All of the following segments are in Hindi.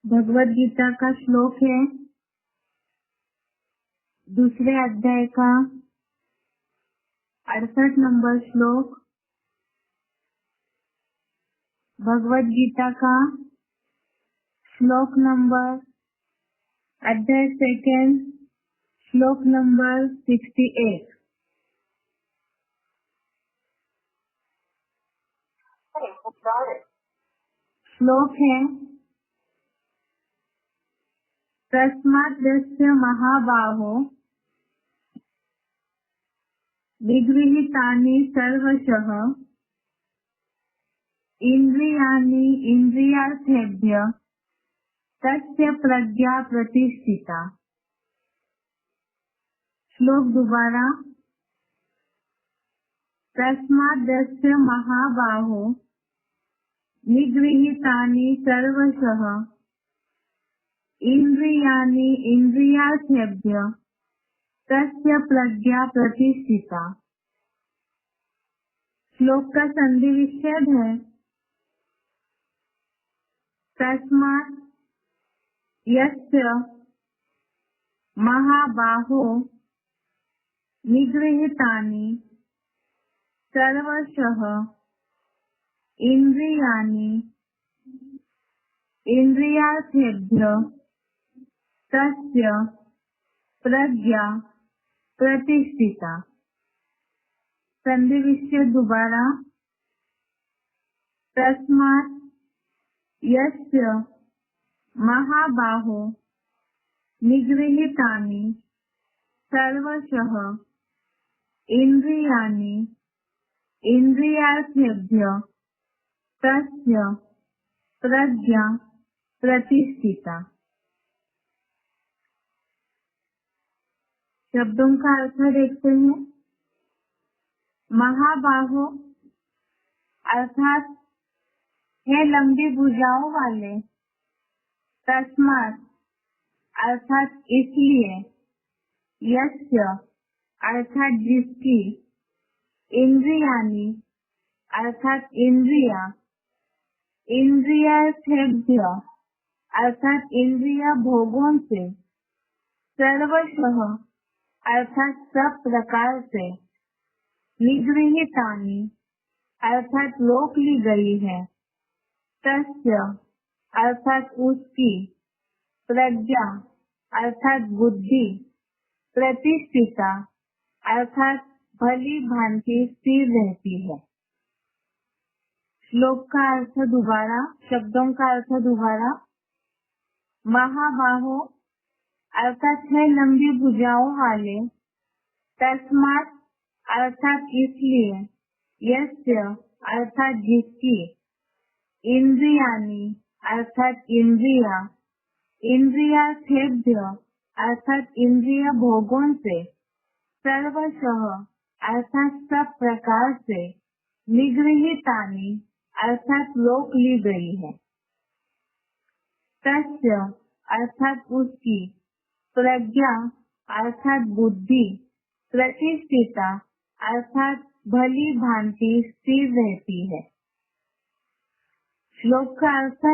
भगवद गीता का श्लोक है दूसरे अध्याय का 68 नंबर श्लोक। भगवद गीता का श्लोक नंबर अध्याय सेकंड श्लोक नंबर 68। श्लोक है तस्मात् यस्य महाबाहो निगृहीतानि सर्वशः इंद्रियाणि इंद्रियार्थेभ्यः तस्य प्रज्ञा प्रतिष्ठिता। श्लोक दोबारा। तस्मात् यस्य महाबाहो निगृहीतानि सर्वशः इंद्रियाणि इंद्रियार्थेभ्यः तस्य प्रज्ञा प्रतिष्ठिता। श्लोक का संधि विच्छेद है तस्मात् यस्य महाबाहो निगृहीतानि सर्वशः इंद्रियाणि इंद्रियार्थेभ्यः तस्य प्रज्ञा प्रतिष्ठिता। संधि विच्छेद दोबारा। तस्मात् यस्य महाबाहो निगृहीतानि सर्वशः इंद्रियाणि इंद्रियार्थेभ्यः तस्य प्रज्ञा प्रतिष्ठिता। शब्दों का अर्थ देखते हैं। महाबाहो अर्थात है लंबी भुजाओं वाले। तस्मात् अर्थात इसलिए। यस्य अर्थात जिसकी। इंद्रियाणि अर्थात इंद्रिया। इंद्रियार्थेभ्यः अर्थात इंद्रिया भोगों से। सर्वशः अर्थात सब प्रकार से। निगृहीतानि अर्थात रोक ली गई है। तस्य अर्थात उसकी। प्रज्ञा अर्थात बुद्धि। प्रतिष्ठिता अर्थात भली भांति स्थिर रहती है। श्लोक का अर्थ दोबारा। शब्दों का अर्थ दोबारा। महाबाहो अर्थात है लंबी भुजाओं वाले। तस्मात् अर्थात इसलिए। यस्य अर्थात जिसकी। इंद्रियाणि अर्थात इंद्रिया। इंद्रियार्थेभ्यः अर्थात इंद्रिय भोगों से। सर्वशः अर्थात सब प्रकार से। निगृहीतानि अर्थात रोक ली गई है। तस्य अर्थात उसकी। प्रज्ञा अर्थात बुद्धि। प्रतिष्ठिता अर्थात भली भांति स्थिर रहती है। श्लोक का अर्थ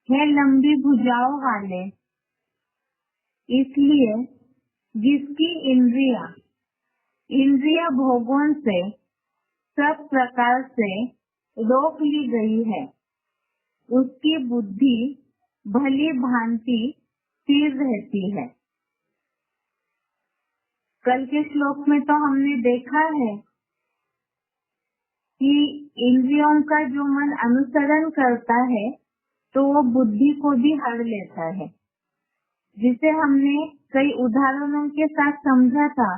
है लंबी भुजाओं वाले। इसलिए जिसकी इंद्रिया भोगों से सब प्रकार से रोक ली गई है। उसकी बुद्धि भली भांति स्थिर रहती है। कल के श्लोक में तो हमने देखा है कि इंद्रियों का जो मन अनुसरण करता है तो वो बुद्धि को भी हर लेता है, जिसे हमने कई उदाहरणों के साथ समझा था।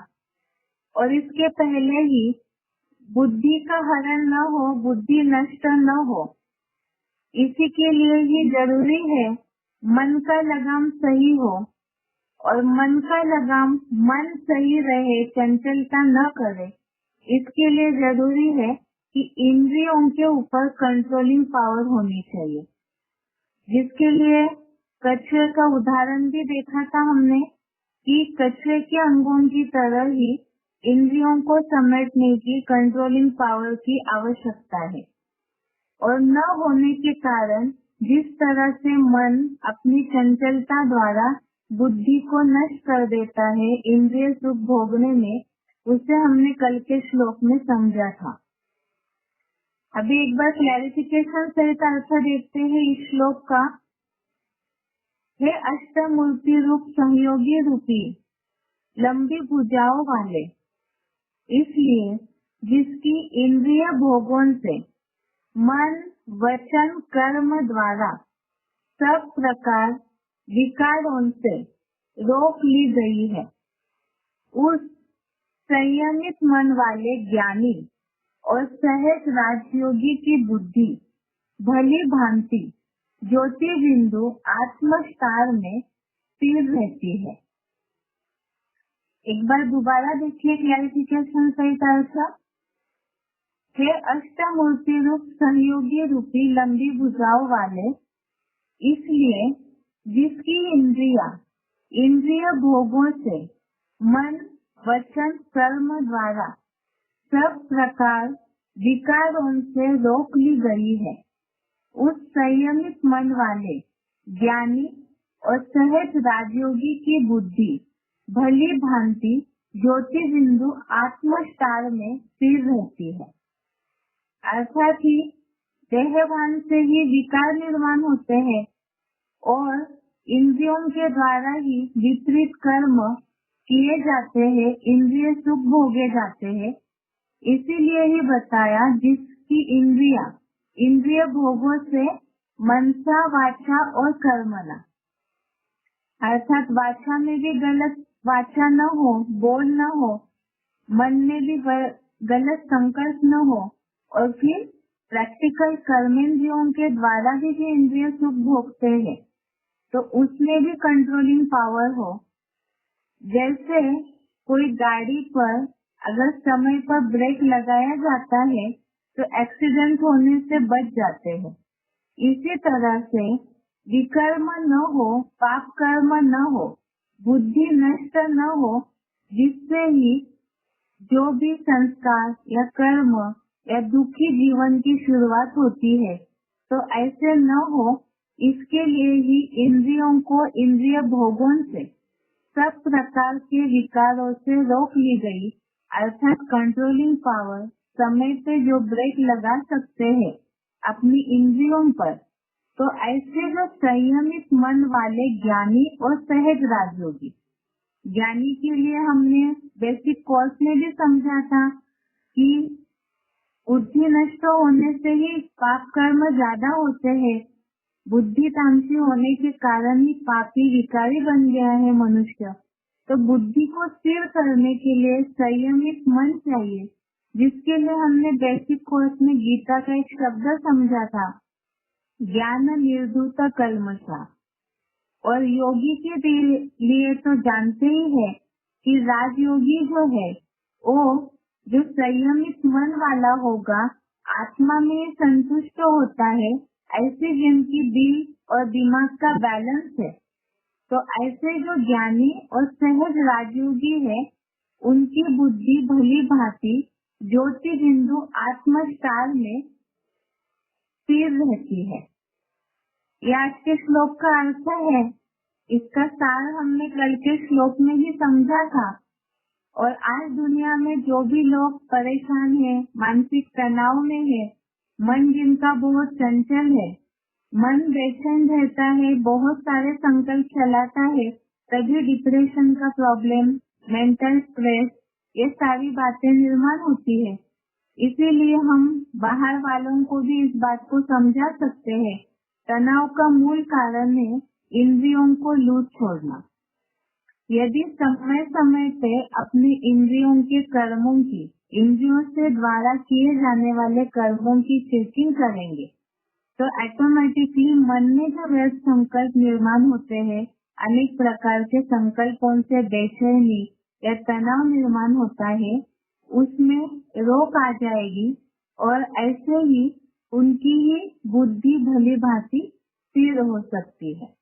और इसके पहले ही बुद्धि का हरण न हो, बुद्धि नष्ट न हो, इसी के लिए ही जरूरी है मन का लगाम सही हो। और मन का लगाम मन सही रहे, चंचलता न करे, इसके लिए जरूरी है कि इंद्रियों के ऊपर कंट्रोलिंग पावर होनी चाहिए। जिसके लिए कछुए का उदाहरण भी देखा था हमने कि कछुए के अंगों की तरह ही इंद्रियों को समेटने की कंट्रोलिंग पावर की आवश्यकता है। और न होने के कारण जिस तरह से मन अपनी चंचलता द्वारा बुद्धि को नष्ट कर देता है इंद्रिय सुख भोगने में, उसे हमने कल के श्लोक में समझा था। अभी एक बार क्लैरिफिकेशन सहित अर्थ देखते हैं इस श्लोक का। हे अष्टमूर्ति रूप संयोगी रूपी लंबी भुजाओं वाले, इसलिए जिसकी इंद्रिय भोगों से मन वचन कर्म द्वारा सब प्रकार विकारों से रोक ली गई है, उस संयमित मन वाले ज्ञानी और सहज राजयोगी की बुद्धि भली भांति ज्योति बिंदु आत्मस्तार में स्थिर रहती है। एक बार दोबारा देखिए क्लैरिफिकेशन सहित अर्थ। हे अष्टमूर्ति रूप सहयोगी रूपी लंबी भुजाओं वाले, इसलिए जिसकी इंद्रिय भोगों से मन वचन कर्म द्वारा सब प्रकार विकारों से रोक ली गई है, उस संयमित मन वाले ज्ञानी और सहज राजयोगी की बुद्धि भली भांति ज्योति बिंदु आत्मस्तार में स्थिर रहती है। अर्थात ही देहभान से ही विकार निर्माण होते हैं और इंद्रियों के द्वारा ही विपरीत कर्म किए जाते हैं, इंद्रिय सुख भोगे जाते हैं। इसीलिए ही बताया जिसकी इंद्रिय भोगों से मनसा वाचा और कर्मणा, अर्थात वाचा में भी गलत वाचा न हो, बोल न हो, मन में भी गलत संकल्प न हो, और फिर प्रैक्टिकल कर्मेंद्रियों के द्वारा भी इंद्रिय सुख भोगते हैं तो उसमें भी कंट्रोलिंग पावर हो। जैसे कोई गाड़ी पर अगर समय पर ब्रेक लगाया जाता है तो एक्सीडेंट होने से बच जाते हैं। इसी तरह से विकर्म न हो, पाप कर्म न हो, बुद्धि नष्ट न हो, जिससे ही जो भी संस्कार या कर्म या दुखी जीवन की शुरुआत होती है, तो ऐसे न हो, इसके लिए ही इंद्रियों को इंद्रिय भोगों से सब प्रकार के विकारों से रोक ली गई, अर्थात कंट्रोलिंग पावर समय पे जो ब्रेक लगा सकते हैं अपनी इंद्रियों पर, तो ऐसे जो संयमित मन वाले ज्ञानी और सहज राजयोगी, ज्ञानी के लिए हमने बेसिक कोर्स में भी समझा था कि बुद्धि नष्ट होने से ही पाप कर्म ज्यादा होते हैं। बुद्धि तामसी होने के कारण ही पापी विकारी बन गया है मनुष्य। तो बुद्धि को स्थिर करने के लिए संयमित मन चाहिए, जिसके लिए हमने बेसिक कोर्स में गीता का एक शब्द समझा था, ज्ञान निर्धूत कल्मषा। और योगी के लिए तो जानते ही है कि राजयोगी जो है वो जो संयमित मन वाला होगा, आत्मा में संतुष्ट होता है, ऐसे जिनकी दिल और दिमाग का बैलेंस है। तो ऐसे जो ज्ञानी और सहज राजयोगी है, उनकी बुद्धि भली भांति ज्योति बिंदु आत्मस्तार में स्थिर रहती है। यह आज के श्लोक का अर्थ है। इसका सार हमने कल के श्लोक में ही समझा था। और आज दुनिया में जो भी लोग परेशान है, मानसिक तनाव में है, मन जिनका बहुत चंचल है, मन बेचैन रहता है, बहुत सारे संकल्प चलाता है, तभी डिप्रेशन का प्रॉब्लम, मेंटल स्ट्रेस, ये सारी बातें निर्माण होती है। इसीलिए हम बाहर वालों को भी इस बात को समझा सकते हैं, तनाव का मूल कारण है इंद्रियों को लूट छोड़ना। यदि समय समय पे अपनी इंद्रियों के कर्मों की, इंद्रियों से द्वारा किए जाने वाले कर्मों की चेकिंग करेंगे, तो ऑटोमेटिकली मन में जो व्यर्थ संकल्प निर्माण होते हैं, अनेक प्रकार के संकल्पों से बेचैनी या तनाव निर्माण होता है, उसमें रोक आ जाएगी और ऐसे ही उनकी ही बुद्धि भली भांति स्थिर हो सकती है।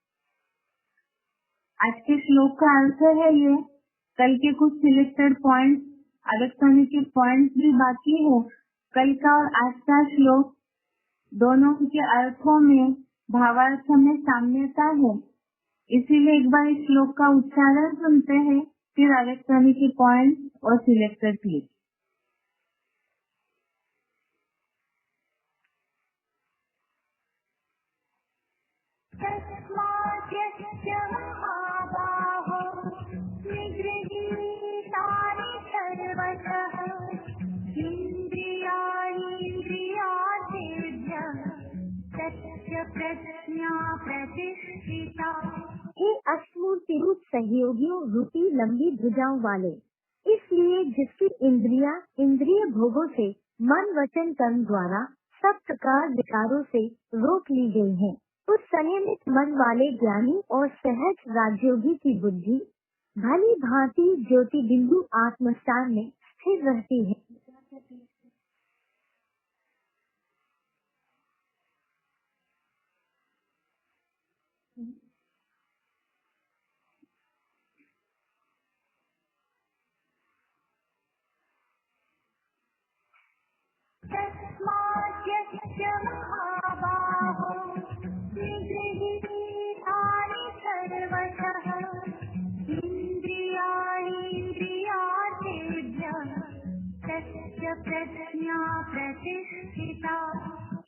आज के श्लोक का अर्थ है ये। कल के कुछ सिलेक्टेड पॉइंट्स, अगस्त्य के पॉइंट्स भी बाकी है। कल का और आज का श्लोक दोनों के अर्थों में भावार्थ में साम्यता है। इसीलिए एक बार इस श्लोक का उच्चारण सुनते हैं, फिर आगे के पॉइंट और सिलेक्टर क्लिक। हे अष्टमूर्ति रूप सहयोगियों रूपी लंबी भुजाओं वाले, इसलिए जिसकी इंद्रियां इंद्रिय भोगों से मन वचन कर्म द्वारा सब प्रकार विकारों से रोक ली गई है, उस संयमित मन वाले ज्ञानी और सहज राजयोगी की बुद्धि भली भांति ज्योति बिंदु आत्मस्थान में स्थिर रहती है।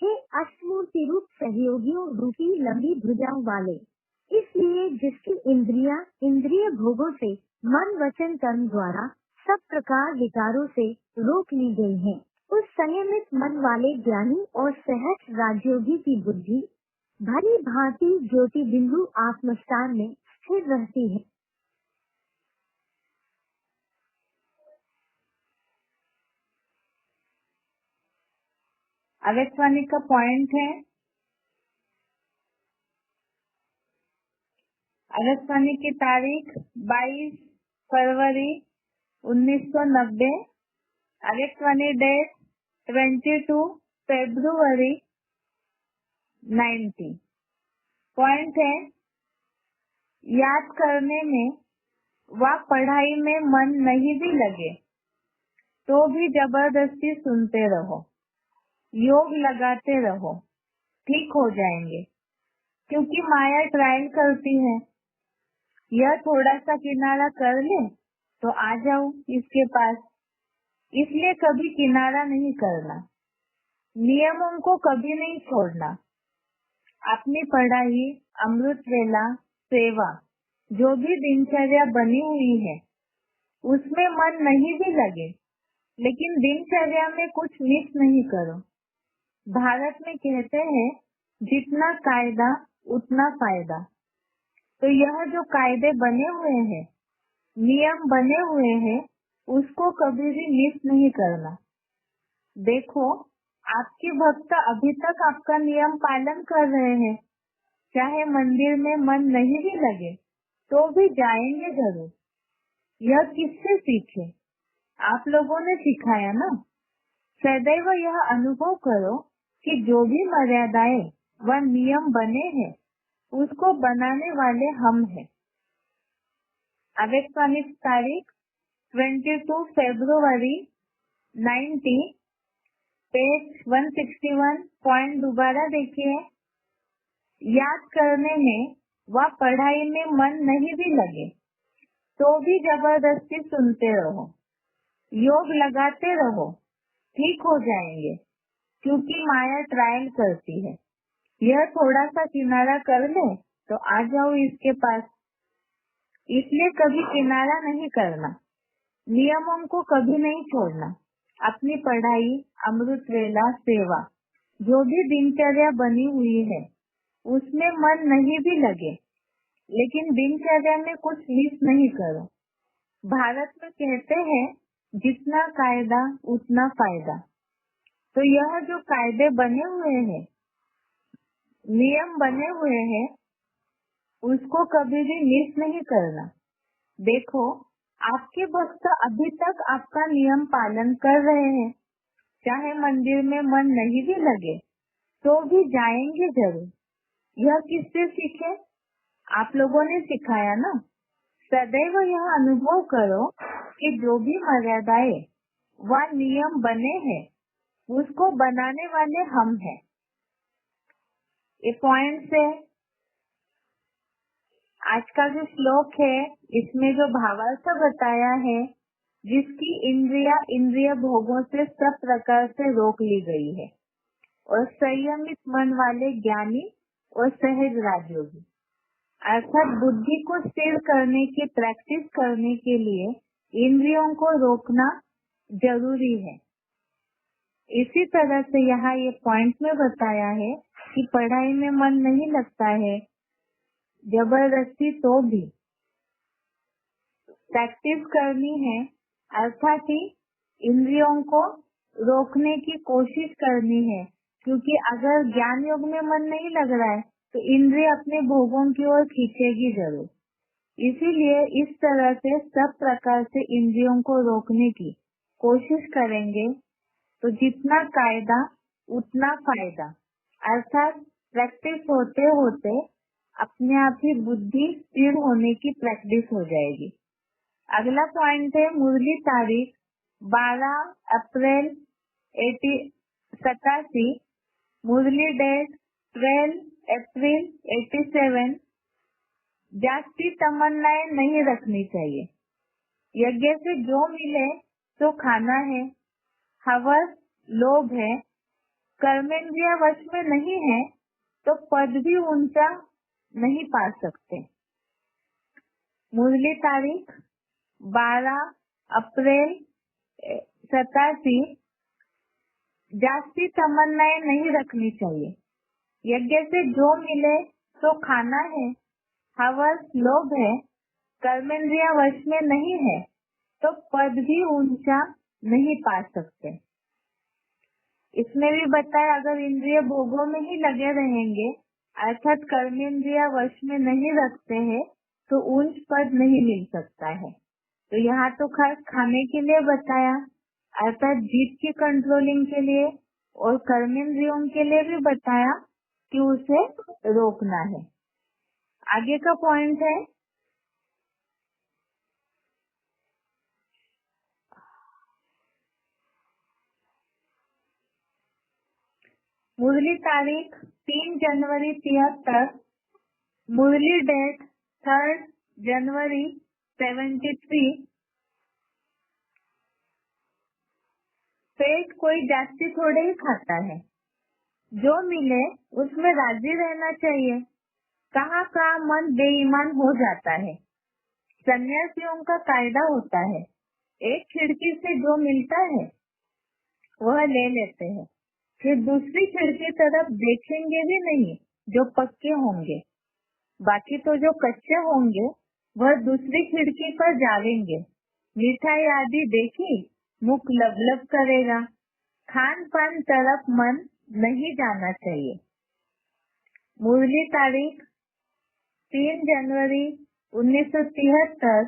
हे अष्टमूर्ति रूप सहयोगियों रूपी लंबी भुजाओं वाले, इसलिए जिसकी इंद्रियां इंद्रिय भोगों से मन वचन कर्म द्वारा सब प्रकार विकारों से रोक ली गई है, उस संयमित मन वाले ज्ञानी और सहज राजयोगी की बुद्धि भली भांति ज्योति बिंदु आत्मस्थान में स्थिर रहती है। आगे का पॉइंट है, आगे की तारीख 22 फरवरी 1990, आगे डेट 22 फरवरी 90। पॉइंट है, याद करने में व पढ़ाई में मन नहीं भी लगे तो भी जबरदस्ती सुनते रहो, योग लगाते रहो, ठीक हो जाएंगे, क्योंकि माया ट्रायल करती है। यह थोड़ा सा किनारा कर ले तो आ जाओ इसके पास, इसलिए कभी किनारा नहीं करना, नियमों को कभी नहीं छोड़ना। अपनी पढ़ाई, अमृत वेला, सेवा, जो भी दिनचर्या बनी हुई है उसमें मन नहीं भी लगे, लेकिन दिनचर्या में कुछ मिस नहीं करो। भारत में कहते हैं जितना कायदा उतना फायदा। तो यह जो कायदे बने हुए हैं, नियम बने हुए हैं, उसको कभी भी मिस नहीं करना। देखो, आपके भक्त अभी तक आपका नियम पालन कर रहे हैं, चाहे मंदिर में मन नहीं भी लगे तो भी जाएंगे जरूर। यह किससे सीखे? आप लोगों ने सिखाया ना। सदैव यह अनुभव करो कि जो भी मर्यादाएं व नियम बने हैं उसको बनाने वाले हम हैं। आगे तारीख 22 फरवरी 90, पेज 161, पॉइंट दोबारा देखिए। याद करने में व पढ़ाई में मन नहीं भी लगे तो भी जबरदस्ती सुनते रहो, योग लगाते रहो, ठीक हो जाएंगे, क्योंकि माया ट्रायल करती है। यह थोड़ा सा किनारा कर ले तो आ जाओ इसके पास, इसलिए कभी किनारा नहीं करना, नियमों को कभी नहीं छोड़ना। अपनी पढ़ाई, अमृत वेला, सेवा, जो भी दिनचर्या बनी हुई है उसमें मन नहीं भी लगे, लेकिन दिनचर्या में कुछ मिस नहीं करो। भारत में कहते हैं जितना कायदा उतना फायदा। तो यह जो कायदे बने हुए हैं, नियम बने हुए हैं, उसको कभी भी मिस नहीं करना। देखो, आपके भक्त अभी तक आपका नियम पालन कर रहे हैं, चाहे मंदिर में मन नहीं भी लगे तो भी जाएंगे जरूर। यह किससे सीखे? आप लोगों ने सिखाया ना। सदैव यह अनुभव करो कि जो भी मर्यादाएं व नियम बने हैं उसको बनाने वाले हम हैं। ये पॉइंट से आज का जो श्लोक है इसमें जो भावार्थ बताया है, जिसकी इंद्रिय भोगों से सब प्रकार से रोक ली गई है और संयमित मन वाले ज्ञानी और सहज राजयोगी, अर्थात बुद्धि को स्थिर करने की प्रैक्टिस करने के लिए इंद्रियों को रोकना जरूरी है। इसी तरह से यहाँ ये पॉइंट में बताया है कि पढ़ाई में मन नहीं लगता है जबरदस्ती, तो भी प्रैक्टिस करनी है, अर्थात ही इंद्रियों को रोकने की कोशिश करनी है, क्योंकि अगर ज्ञान योग में मन नहीं लग रहा है तो इंद्रिय अपने भोगों की ओर खींचेगी जरूर। इसीलिए इस तरह से सब प्रकार से इंद्रियों को रोकने की कोशिश करेंगे तो जितना कायदा उतना फायदा, अर्थात प्रैक्टिस होते होते अपने आप ही बुद्धि स्थिर होने की प्रैक्टिस हो जाएगी। अगला पॉइंट है मुरली तारीख 12 अप्रैल 87, मुरली डेट 12 अप्रैल 87। जास्ती तमन्नाएं नहीं रखनी चाहिए। यज्ञ से जो मिले तो खाना है, हवस लोभ है, कर्मेंद्रिय वश में नहीं है तो पद भी ऊंचा नहीं पा सकते। मुरली तारीख 12 अप्रैल 87। जास्ती तमन्नाएं नहीं रखनी चाहिए। यज्ञ से जो मिले तो खाना है, हवस लोभ है, कर्मेंद्रिय वश में नहीं है तो पद भी ऊंचा नहीं पा सकते। इसमें भी बताया अगर इंद्रिय भोगों में ही लगे रहेंगे, अर्थात कर्मेंद्रिय वश में नहीं रखते हैं, तो ऊंच पद नहीं मिल सकता है। तो यहाँ तो खास खाने के लिए बताया, अर्थात जीभ की कंट्रोलिंग के लिए, और कर्मेंद्रियों के लिए भी बताया कि उसे रोकना है। आगे का पॉइंट है मुरली तारीख 3 जनवरी 73, मुरली डेट 3 जनवरी 73। पेट कोई जास्ती थोड़े ही खाता है, जो मिले उसमें राजी रहना चाहिए। कहाँ कहाँ मन बेईमान हो जाता है। सन्यासियों का कायदा होता है, एक खिड़की से जो मिलता है वह ले लेते हैं, फिर दूसरी खिड़की तरफ देखेंगे भी नहीं जो पक्के होंगे, बाकी तो जो कच्चे होंगे वह दूसरी खिड़की पर जावेंगे। मिठाई आदि देखी मुख लबलब करेगा। खान पान तरफ मन नहीं जाना चाहिए। मुरली तारीख 3 जनवरी 1973।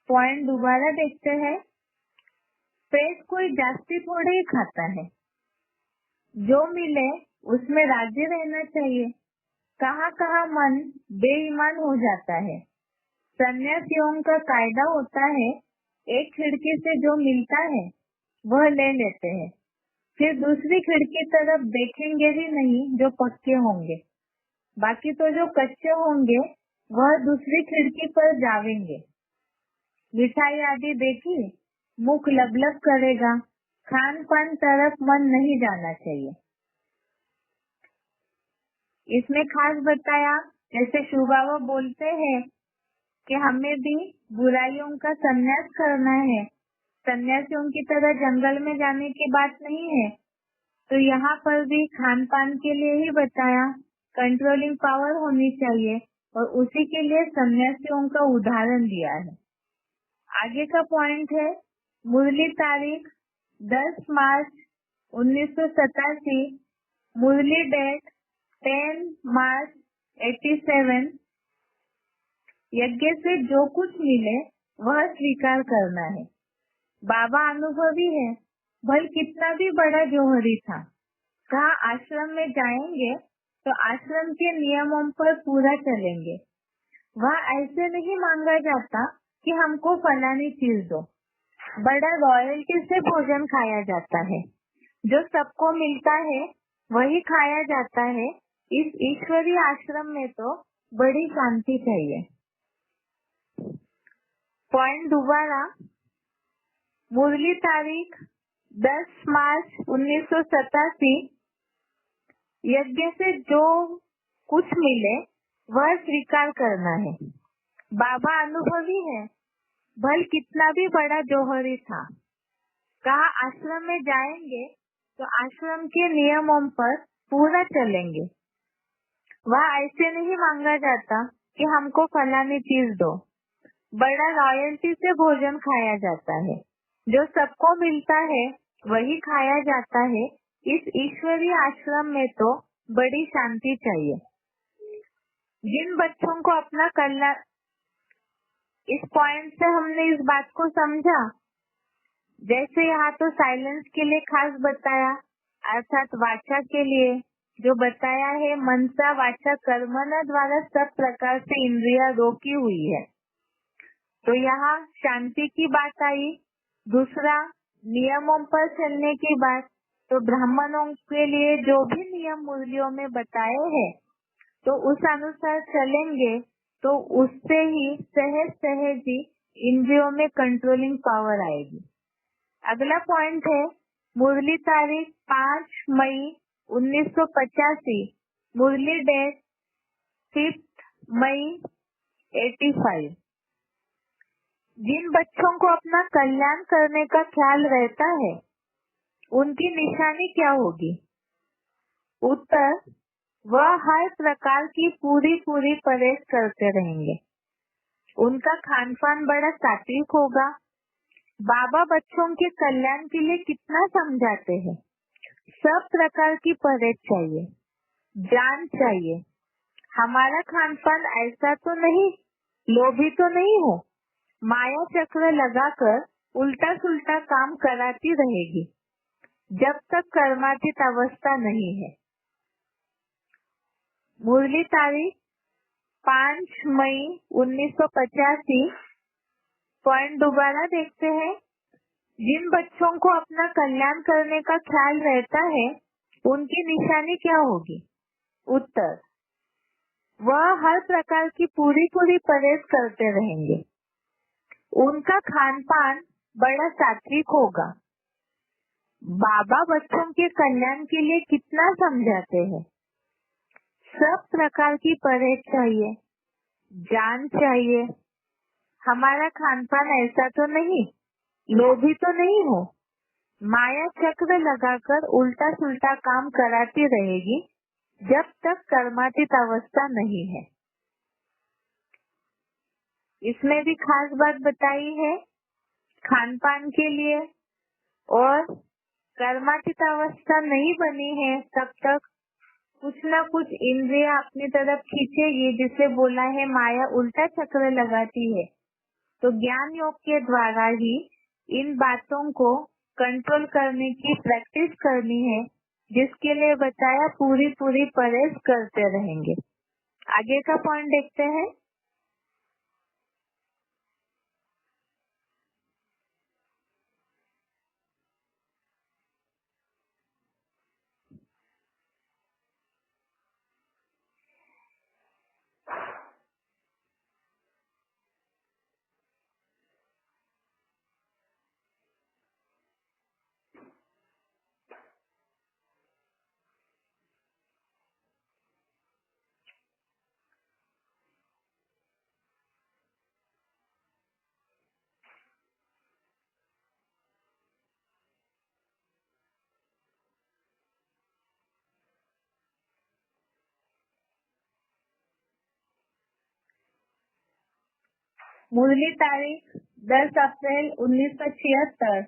पॉइंट दोबारा देखते हैं। पेट कोई जास्ती थोड़े ही खाता है, जो मिले उसमें राजी रहना चाहिए। कहाँ कहाँ मन बेईमान हो जाता है। सन्यासियों का कायदा होता है, एक खिड़की से जो मिलता है वह ले लेते हैं, फिर दूसरी खिड़की तरफ देखेंगे भी नहीं जो पक्के होंगे, बाकी तो जो कच्चे होंगे वह दूसरी खिड़की पर जावेंगे। मिठाई आदि देखी मुख लबलब करेगा। खान पान तरफ मन नहीं जाना चाहिए। इसमें खास बताया, जैसे शिव बाबा बोलते हैं कि हमें भी बुराइयों का संन्यास करना है, सन्यासियों की तरह जंगल में जाने की बात नहीं है। तो यहाँ पर भी खान पान के लिए ही बताया, कंट्रोलिंग पावर होनी चाहिए, और उसी के लिए सन्यासियों का उदाहरण दिया है। आगे का पॉइंट है मुरली तारीख 10 मार्च 1987, मुरली डेट 10 मार्च 87। यज्ञ से जो कुछ मिले वह स्वीकार करना है। बाबा अनुभवी है, भल कितना भी बड़ा जोहरी था। कहा आश्रम में जाएंगे तो आश्रम के नियमों पर पूरा चलेंगे। वहाँ ऐसे नहीं मांगा जाता कि हमको फलानी चीज दो। बड़ा रॉयल्टी से भोजन खाया जाता है। जो सबको मिलता है वही खाया जाता है, इस ईश्वरीय आश्रम में तो बड़ी शांति चाहिए। पॉइंट दोबारा, मुरली तारीख 10 मार्च 1987। यज्ञ से जो कुछ मिले वह स्वीकार करना है। बाबा अनुभवी है, भल कितना भी बड़ा जौहरी था। कहा आश्रम में जाएंगे तो आश्रम के नियमों पर पूरा चलेंगे। वह ऐसे नहीं मांगा जाता कि हमको फलानी चीज दो। बड़ा रॉयल्टी से भोजन खाया जाता है। जो सबको मिलता है वही खाया जाता है। इस ईश्वरीय आश्रम में तो बड़ी शांति चाहिए। जिन बच्चों को अपना कल्याण, इस पॉइंट से हमने इस बात को समझा, जैसे यहाँ तो साइलेंस के लिए खास बताया, अर्थात वाचा के लिए जो बताया है, मनसा वाचा कर्मणा द्वारा सब प्रकार से इंद्रियां रोकी हुई है। तो यहाँ शांति की बात आई। दूसरा, नियमों पर चलने की बात। तो ब्राह्मणों के लिए जो भी नियम मुरलियों में बताए हैं, तो उस अनुसार चलेंगे तो उससे ही सहज सहज ही इंद्रियों में कंट्रोलिंग पावर आएगी। अगला पॉइंट है मुरली तारीख 5 मई 1985, मुरली डेट 5 मई 85। जिन बच्चों को अपना कल्याण करने का ख्याल रहता है उनकी निशानी क्या होगी? उत्तर, वह हर प्रकार की पूरी परहेज करते रहेंगे। उनका खान पान बड़ा सात्विक होगा। बाबा बच्चों के कल्याण के लिए कितना समझाते हैं। सब प्रकार की परहेज चाहिए, जान चाहिए। हमारा खान पान ऐसा तो नहीं, लोभी तो नहीं हो। माया चक्र लगाकर उल्टा सुल्टा काम कराती रहेगी जब तक कर्मातीत अवस्था नहीं है। मुरली तारीख 5 मई 1985। पॉइंट दोबारा देखते हैं। जिन बच्चों को अपना कल्याण करने का ख्याल रहता है उनकी निशानी क्या होगी? उत्तर, वह हर प्रकार की पूरी परहेज करते रहेंगे। उनका खान पान बड़ा सात्विक होगा। बाबा बच्चों के कल्याण के लिए कितना समझाते हैं। सब प्रकार की परहेज चाहिए, जान चाहिए। हमारा खान पान ऐसा तो नहीं, लोभी तो नहीं हो। माया चक्र लगाकर उल्टा सुल्टा काम कराती रहेगी जब तक कर्मातीत अवस्था नहीं है। इसमें भी खास बात बताई है खान पान के लिए। और कर्मातीत अवस्था नहीं बनी है तब तक कुछ न कुछ इंद्रिया अपनी तरफ खींचेगी, जिसे बोला है माया उल्टा चक्र लगाती है। तो ज्ञान योग के द्वारा ही इन बातों को कंट्रोल करने की प्रैक्टिस करनी है, जिसके लिए बताया पूरी परहेज करते रहेंगे। आगे का पॉइंट देखते हैं। मुरली तारीख 10 अप्रैल 1976,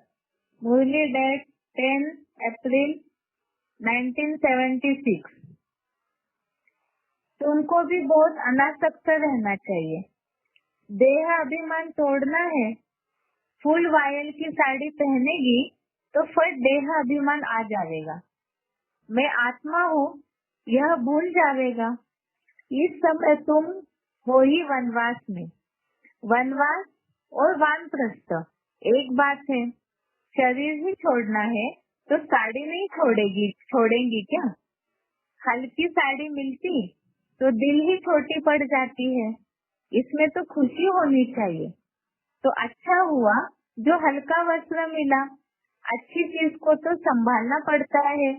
मुरली डेट 10 अप्रैल 1976। तुमको भी बहुत अनासक्त रहना चाहिए। देह अभिमान तोड़ना है। फुल वायल की साड़ी पहनेगी तो फट देह अभिमान आ जाएगा। मैं आत्मा हूँ यह भूल जाएगा। इस समय तुम हो ही वनवास में। वनवास और वानप्रस्थ एक बात है। शरीर ही छोड़ना है तो साड़ी नहीं छोड़ेंगी क्या? हल्की साड़ी मिलती तो दिल ही छोटी पड़ जाती है। इसमें तो खुशी होनी चाहिए। तो अच्छा हुआ जो हल्का वस्त्र मिला। अच्छी चीज को तो संभालना पड़ता है।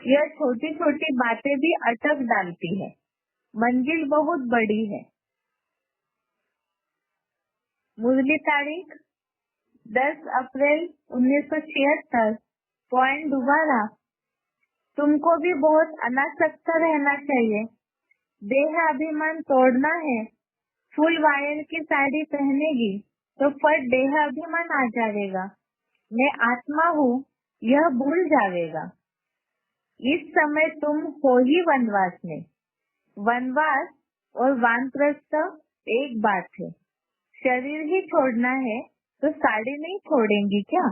यह छोटी छोटी बातें भी अटक डालती है। मंजिल बहुत बड़ी है। मुरली तारीख 10 अप्रैल 1976। पॉइंट दोबारा, तुमको भी बहुत अनासक्त रहना चाहिए। देह अभिमान तोड़ना है। फुल वायल की साड़ी पहनेगी तो फट देह अभिमान आ जाएगा। मैं आत्मा हूँ यह भूल जाएगा। इस समय तुम हो ही वनवास में। वनवास और वानप्रस्थ एक बात है। शरीर ही छोड़ना है तो साड़ी नहीं छोड़ेंगी क्या?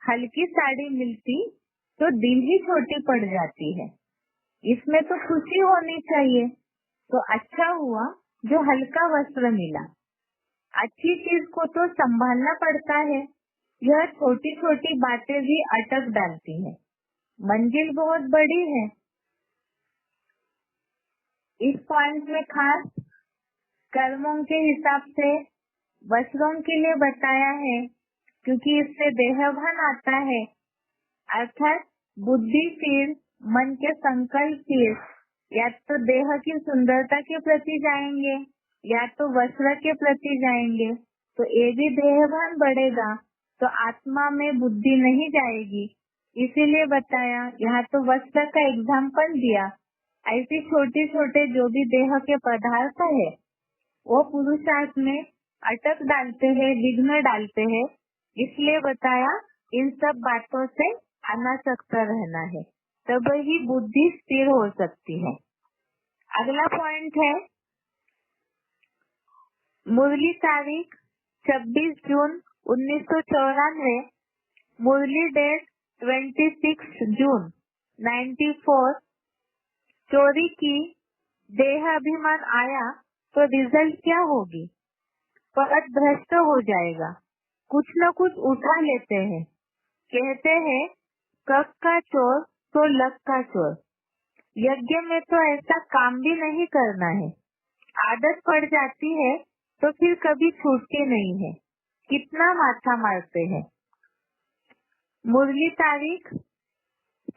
हल्की साड़ी मिलती तो दिल ही छोटी पड़ जाती है। इसमें तो खुशी होनी चाहिए। तो अच्छा हुआ जो हल्का वस्त्र मिला। अच्छी चीज को तो संभालना पड़ता है। यह छोटी छोटी बातें भी अटक डालती है। मंजिल बहुत बड़ी है। इस पॉइंट में खास कर्मों के हिसाब से वस्त्रों के लिए बताया है, क्योंकि इससे देहभान आता है। अर्थात बुद्धि फिर मन के संकल्प फिर या तो देह की सुंदरता के प्रति जाएंगे या तो वस्त्र के प्रति जाएंगे। तो ये भी देहभान बढ़ेगा तो आत्मा में बुद्धि नहीं जाएगी। इसीलिए बताया, यहाँ तो वस्त्र का एग्जाम्पल दिया। ऐसी छोटे छोटे जो भी देह के पदार्थ है वो पुरुषार्थ में अटक डालते हैं, विघ्न डालते हैं। इसलिए बताया इन सब बातों से अनासक्त रहना है, तब ही बुद्धि स्थिर हो सकती है। अगला पॉइंट है मुरली तारीख 26 जून 1994। मुरली डेट 26 जून 94। चोरी की, देह अभिमान आया तो रिजल्ट क्या होगी? पद भ्रष्ट हो जाएगा। कुछ न कुछ उठा लेते हैं। कहते हैं कक का चोर तो लक का चोर। यज्ञ में तो ऐसा काम भी नहीं करना है। आदत पड़ जाती है तो फिर कभी छूटती नहीं है। कितना माथा मारते हैं। मुरली तारीख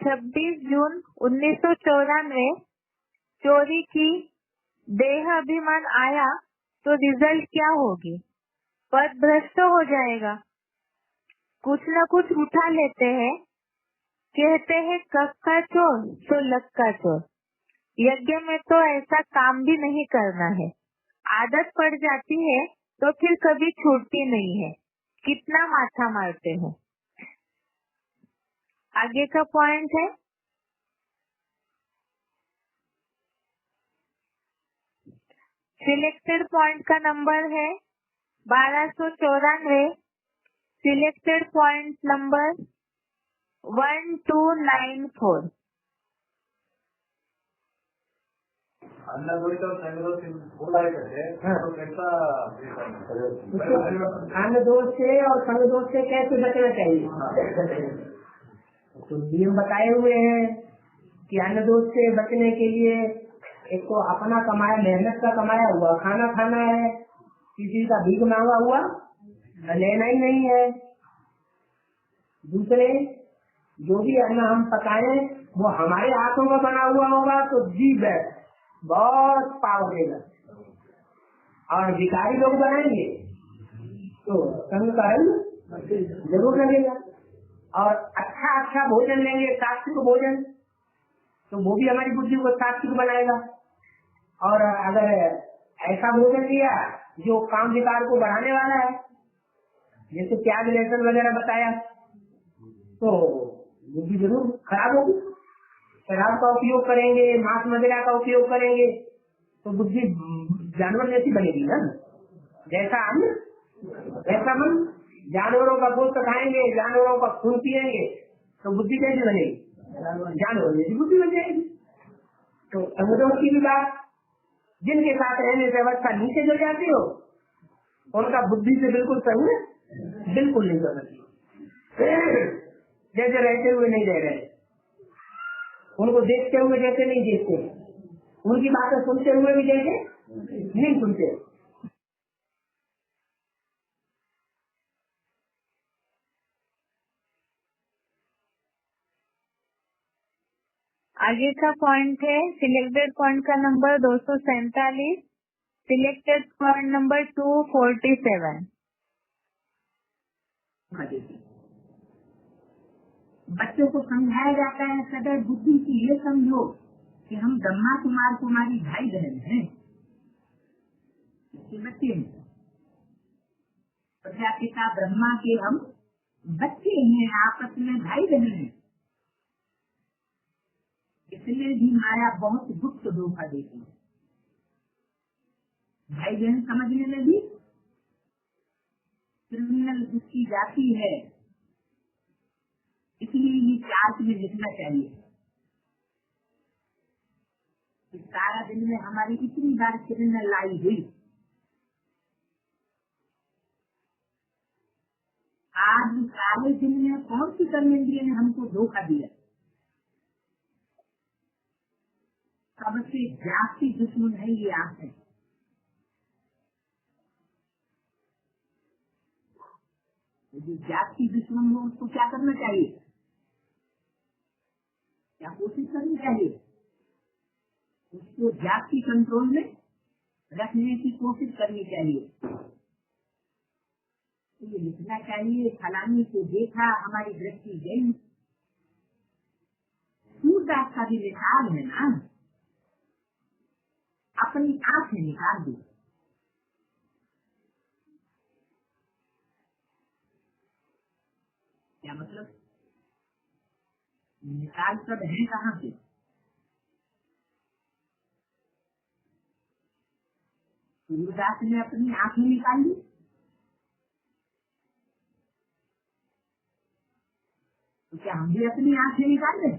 26 जून 1994। चोरी की, देह अभिमान आया तो रिजल्ट क्या होगी? पद भ्रष्ट हो जाएगा। कुछ न कुछ उठा लेते हैं। कहते हैं कक का चोर तो लक का चोर। यज्ञ में तो ऐसा काम भी नहीं करना है। आदत पड़ जाती है तो फिर कभी छूटती नहीं है। कितना माथा मारते हैं। आगे का पॉइंट है सिलेक्टेड पॉइंट का नंबर है 1294। Selected point number 1294। अन्न दोष से और संग दोष से कैसे बचना चाहिए? तो नियम बताए हुए हैं कि अन्न दोष से बचने के लिए एक तो अपना कमाया, मेहनत का कमाया हुआ खाना खाना है। किसी का भीख मांगा हुआ लेना ही नहीं है। दूसरे, जो भी अन्न हम पकाए वो हमारे हाथों में बना हुआ होगा तो जी बैठ बहुत पाव देगा। और भिखारी लोग बनाएंगे तो संग का रंग जरूर लगेगा। और अच्छा भोजन लेंगे, सात्विक भोजन, तो वो भी हमारी बुद्धि को सात्विक बनाएगा। और अगर ऐसा भोजन लिया जो काम विकार को बढ़ाने वाला है, जैसे प्याज लहसुन वगैरह बताया, तो बुद्धि जरूर खराब होगी। शराब का उपयोग करेंगे, मांस मदिरा का उपयोग करेंगे तो बुद्धि जानवर जैसी बनेगी ना। जैसा अन्न वैसा मन। जानवरों का गोश्त खाएंगे, जानवरों का खून पिएंगे तो बुद्धि कैसी बनेगी? जानवर जैसी बुद्धि बन जाएगी। तो समुद्रों की भी बात, जिनके साथ रहने से अवस्था नीचे गिर जाती हो उनका बुद्धि से बिल्कुल संग बिल्कुल नहीं कर सकती। जैसे रहते हुए नहीं रह रहे। उनको देखते हुए जैसे नहीं देखते, उनकी बातें सुनते हुए भी जैसे नहीं सुनते। आगे का पॉइंट है सिलेक्टेड पॉइंट का नंबर 247, सिलेक्टेड पॉइंट नंबर 247। बच्चों को समझाया जाता है सदैव बुद्धि की ये समझो कि हम ब्रह्मा कुमार कुमारी भाई बहन हैं, इसके बच्चे हैं। प्रजापिता ब्रह्मा के हम बच्चे हैं, आपस में भाई बहन हैं। इसलिए भी माया बहुत गुप्त धोखा देती है। भाई बहन समझने में भी क्रिमिनल उसकी जाती है, इसलिए ये चार्ट में लिखना चाहिए कि सारा दिन में हमारी इतनी बार क्रिमिनल आई हुई, आज सारे दिन में कौन सी कर्मेंद्रिय ने हमको धोखा दिया। सबसे जाती दुश्मन है ये आंखें। जो जाती दुश्मन हो उसको क्या करना चाहिए, क्या कोशिश करनी चाहिए, उसको जाति कंट्रोल में रखने की कोशिश करनी चाहिए। ये लिखना चाहिए फलानी को देखा हमारी दृष्टि गई। सूरदास का भी मिसाल है ना, अपनी आंखें निकाल दो। क्या मतलब, निकाल सब है कहाँ से। सूरदास ने अपनी आंखें निकाल ली, तो क्या हम भी अपनी आंखें निकाल लें।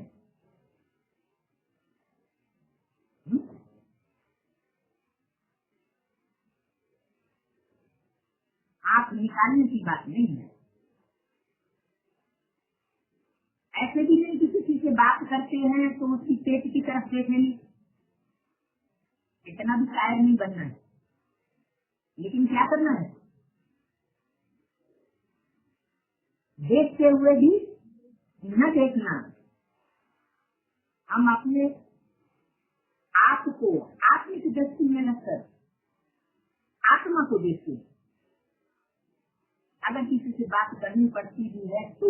आंख निकालने की बात नहीं है। ऐसे भी नहीं कि किसी से बात करते हैं तो उसकी पेट की तरफ देखेंगे, इतना भी शायर नहीं बनना है। लेकिन क्या करना है, देखते हुए भी न देखना। हम अपने आप को आत्मिक दृष्टि में रखकर आत्मा को देखते हैं। अगर किसी से बात करनी पड़ती भी है तो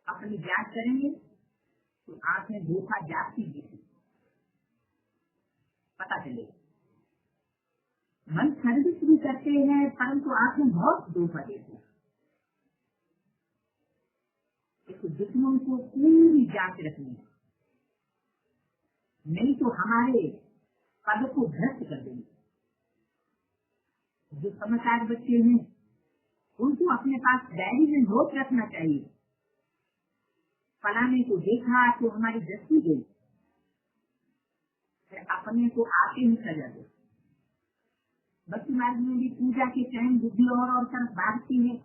अपनी जांच करेंगे तो आंखें धोखा जाती दिखे, पता चलेगा। मन सर्विस भी करते हैं परंतु आंखें बहुत धोखा देती है। इस दुश्मन को पूरी जांच रखनी है, नहीं तो हमारे पद को भ्रष्ट कर देंगे। जो समझदार बच्चे हैं उनको अपने पास डायरी में नोट रखना चाहिए। फलाने को देखा तो हमारी दृष्टि गई, अपने को आते ही सजा दो। भक्ति मार्ग में भी पूजा के टाइम बुद्धि और तरफ भागती है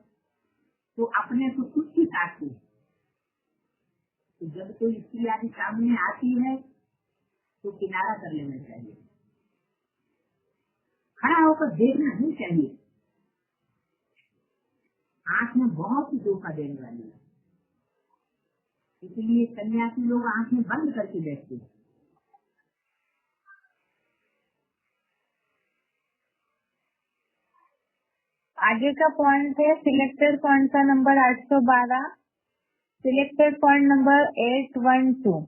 तो अपने को कुछ ही काटती है। तो जब कोई स्त्री आदि सामने आती है तो किनारा कर लेना चाहिए, खड़ा होकर देखना नहीं चाहिए। आंख में बहुत ही धोखा देने वाली है, इसलिए सन्यासी लोग आंखें बंद करके बैठते हैं। आगे का पॉइंट है सिलेक्टेड पॉइंट का नंबर 812, सिलेक्टेड पॉइंट नंबर 812।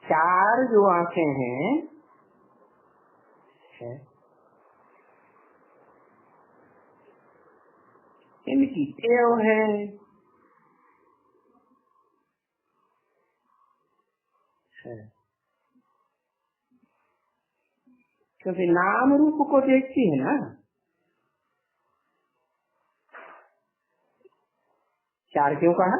चार जो आंखें हैं इनकी टेव है क्योंकि नाम रूप को देखती है ना। चार क्यों कहा,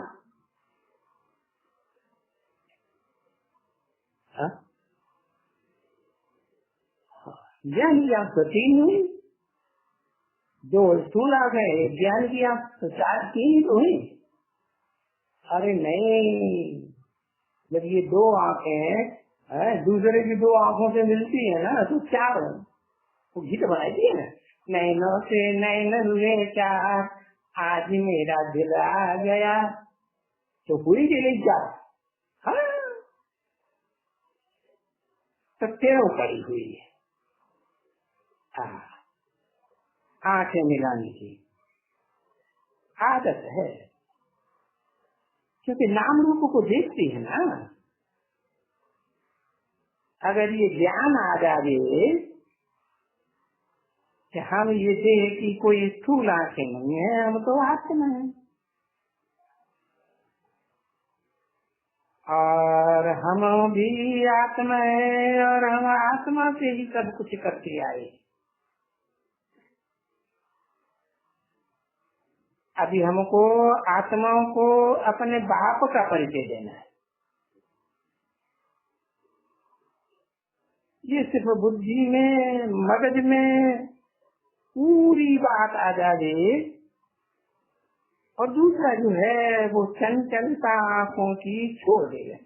यही आप तीन हुई, जो स्थूल आंख है ज्ञान की आंख तो 4 की ही तो हुई। अरे नहीं, जब ये 2 आंखें दूसरे की 2 आंखों से मिलती है ना तो 4 वो गीत बनाई थी ना, नैनों से नैन हुए 4 आज मेरा दिल आ गया, तो हुई कि नहीं 4? हाँ, तो 13 पड़ी हुई है। आंखें मिलाने की आदत है, क्योंकि नाम रूप को देखती है ना। अगर ये ज्ञान आ जाए कि हम ये देह की कोई स्थूल आंखें नहीं है, हम तो आत्मा है, और हम भी आत्मा है, और हम आत्मा से ही सब कुछ करते आए। अभी हमको आत्माओं को अपने बाप का परिचय देना है। ये सिर्फ बुद्धि में, मगज में पूरी बात आ जाए, और दूसरा जो है वो चंचलता आंखों की छोड़ देगा।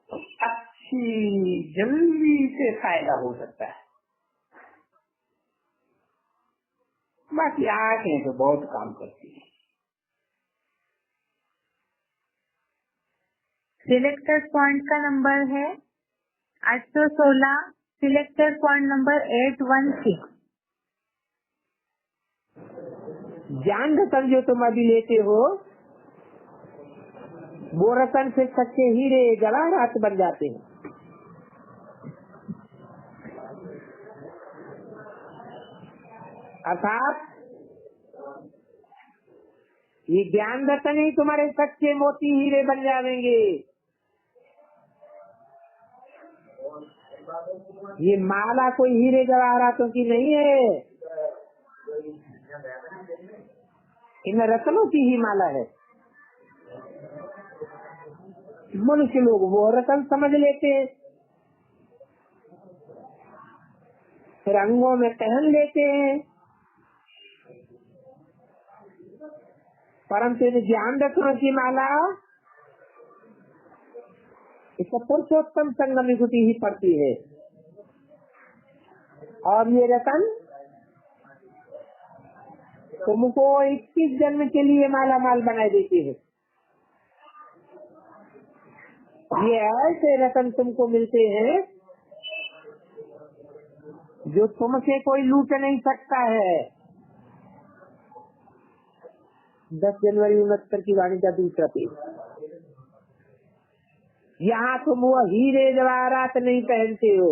तो अच्छी जल्दी से फायदा हो सकता है। बाकी आंखें तो बहुत काम करती है। सिलेक्टेड पॉइंट का नंबर है 816, सिलेक्टेड पॉइंट नंबर 816। ज्ञान रतन जो तुम अभी लेते हो, वो रतन से सच्चे हीरे जवाहरात बन जाते हैं। अर्थात ये ज्ञान रतन ही तुम्हारे सच्चे मोती हीरे बन जाएंगे। ये माला कोई हीरे जवाहरातों की नहीं है, इन रत्नों की ही माला है। मनुष्य लोग वो रत्न समझ लेते हैं, फिर अंगों में पहन लेते हैं, परंतु ज्ञान रत्नों की माला इसका पुरुषोत्तम संगम विभूति ही पड़ती है। और ये रतन तुमको 21 जन्म के लिए माला माल बनाए देती है। ये ऐसे रतन तुमको मिलते हैं जो तुमसे कोई लूट नहीं सकता है। 10 जनवरी 69 की वाणी का दूसरा पेज। यहाँ तुम वो हीरे जवाहरात नहीं पहनते हो,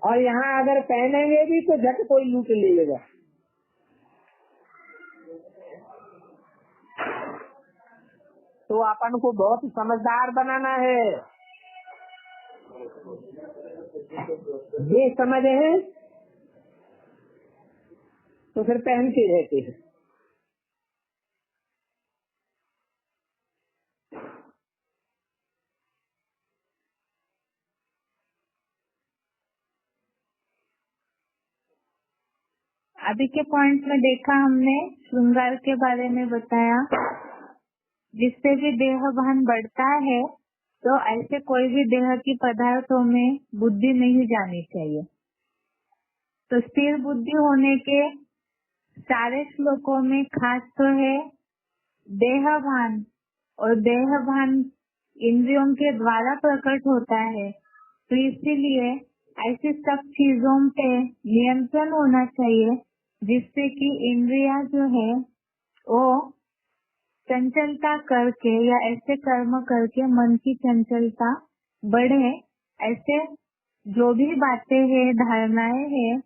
और यहाँ अगर पहनेंगे भी तो झट कोई लूट लेगा। तो अपन को बहुत समझदार बनाना है। ये समझ है तो फिर पहनते रहते हैं। अभी के पॉइंट में देखा हमने, श्रृंगार के बारे में बताया। जिससे भी देह भान बढ़ता है तो ऐसे कोई भी देह की पदार्थों में बुद्धि नहीं जानी चाहिए। तो स्थिर बुद्धि होने के सारे श्लोकों में खास तो है देह भान, और देह भान इंद्रियों के द्वारा प्रकट होता है। तो इसीलिए ऐसी सब चीजों पे नियंत्रण होना चाहिए, जिससे कि इंद्रिया जो है वो चंचलता करके या ऐसे कर्म करके मन की चंचलता बढ़े। ऐसे जो भी बातें हैं, धारणाएं हैं,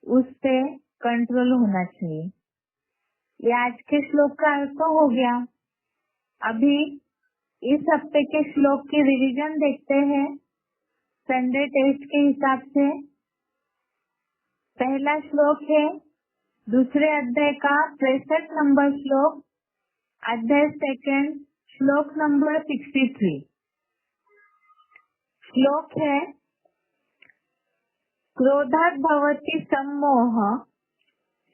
उस पे कंट्रोल होना चाहिए। ये आज के श्लोक का अर्थ हो गया। अभी इस हफ्ते के श्लोक की रिवीजन देखते हैं संडे टेस्ट के हिसाब से। पहला श्लोक है दूसरे अध्याय का 63 नंबर श्लोक, अध्याय सेकंड, श्लोक नंबर 63। श्लोक है, क्रोधात् भवति सम्मोह,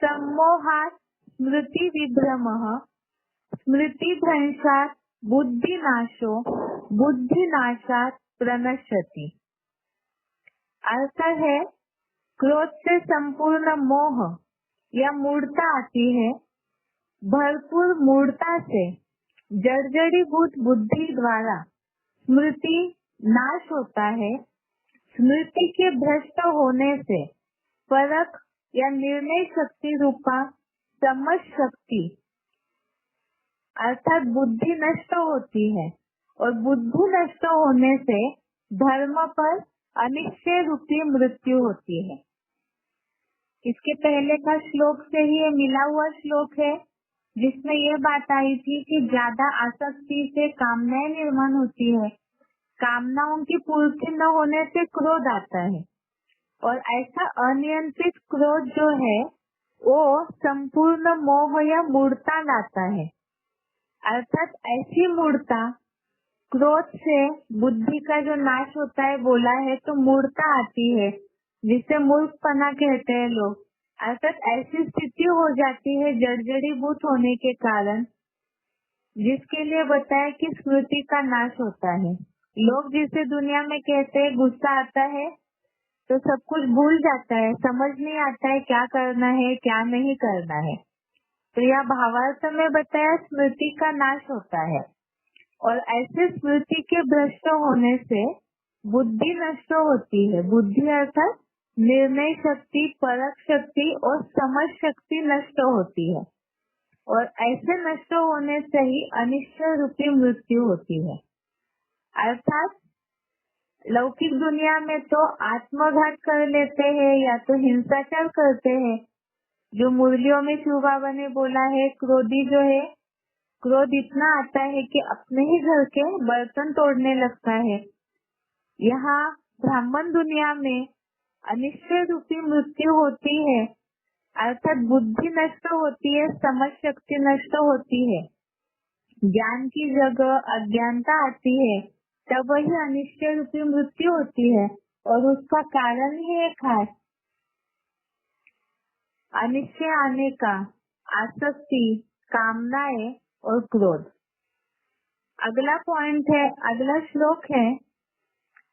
सम्मोहात् स्मृति विभ्रमः, स्मृति भ्रंशात् बुद्धिनाशो, बुद्धिनाशात् प्रणश्यति। अर्थ है, क्रोध से संपूर्ण मोह या मूढ़ता आती है। भरपूर मूढ़ता से जर्जरीभूत बुद्धि द्वारा स्मृति नाश होता है। स्मृति के भ्रष्ट होने से परख या निर्णय शक्ति रूपा समझ शक्ति अर्थात बुद्धि नष्ट होती है, और बुद्धि नष्ट होने से धर्म पर अनिश्चय रूपी मृत्यु होती है। इसके पहले का श्लोक से ही ये मिला हुआ श्लोक है, जिसमें ये बात आई थी कि ज्यादा आसक्ति से कामनाएं निर्माण होती है। कामनाओं की पूर्ति न होने से क्रोध आता है, और ऐसा अनियंत्रित क्रोध जो है वो संपूर्ण मोह या मूढ़ता लाता है। अर्थात ऐसी मूढ़ता, क्रोध से बुद्धि का जो नाश होता है बोला है, तो मूढ़ता आती है जिसे मूर्खपना कहते हैं लोग। अर्थात ऐसी स्थिति हो जाती है जर्जरीभूत होने के कारण, जिसके लिए बताया कि स्मृति का नाश होता है। लोग जिसे दुनिया में कहते हैं गुस्सा आता है तो सब कुछ भूल जाता है, समझ नहीं आता है क्या करना है क्या नहीं करना है। तो यह भावार्थ में बताया स्मृति का नाश होता है, और ऐसे स्मृति के भ्रष्ट होने से बुद्धि नष्ट होती है। बुद्धि अर्थात निर्णय शक्ति, परख शक्ति और समझ शक्ति नष्ट होती है, और ऐसे नष्ट होने से ही अनिश्चय रूपी मृत्यु होती है। अर्थात लौकिक दुनिया में तो आत्मघात कर लेते हैं या तो हिंसाचार करते हैं। जो मुरलियों में शिव बाबा ने बोला है, क्रोधी जो है, क्रोध इतना आता है कि अपने ही घर के बर्तन तोड़ने लगता है। यहाँ ब्राह्मण दुनिया में अनिश्चय रूपी मृत्यु होती है, अर्थात बुद्धि नष्ट होती है, समझ शक्ति नष्ट होती है, ज्ञान की जगह अज्ञानता आती है, तब वही अनिश्चय रूपी मृत्यु होती है। और उसका कारण ही एक है अनिश्चय आने का, आसक्ति, कामनाएं और क्रोध। अगला पॉइंट है, अगला श्लोक है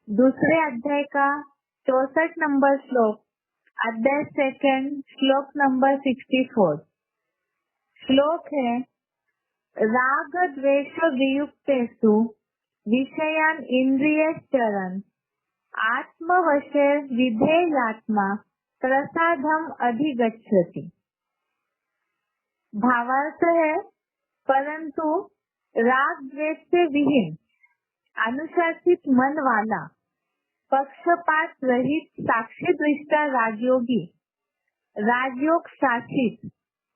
दूसरे अध्याय का 64 नंबर श्लोक, अध्याय 2 श्लोक नंबर 64। श्लोक है, राग द्वेष वियुक्तेषु विषयान इंद्रियश्चरन् आत्मवशे विधेयात्मा प्रसादम अधिगच्छति। भावार्थ है, परंतु राग द्वेष से विहीन अनुशासित मन वाला, पक्षपात रहित साक्षी दृष्टा राजयोगी, राजयोग शासित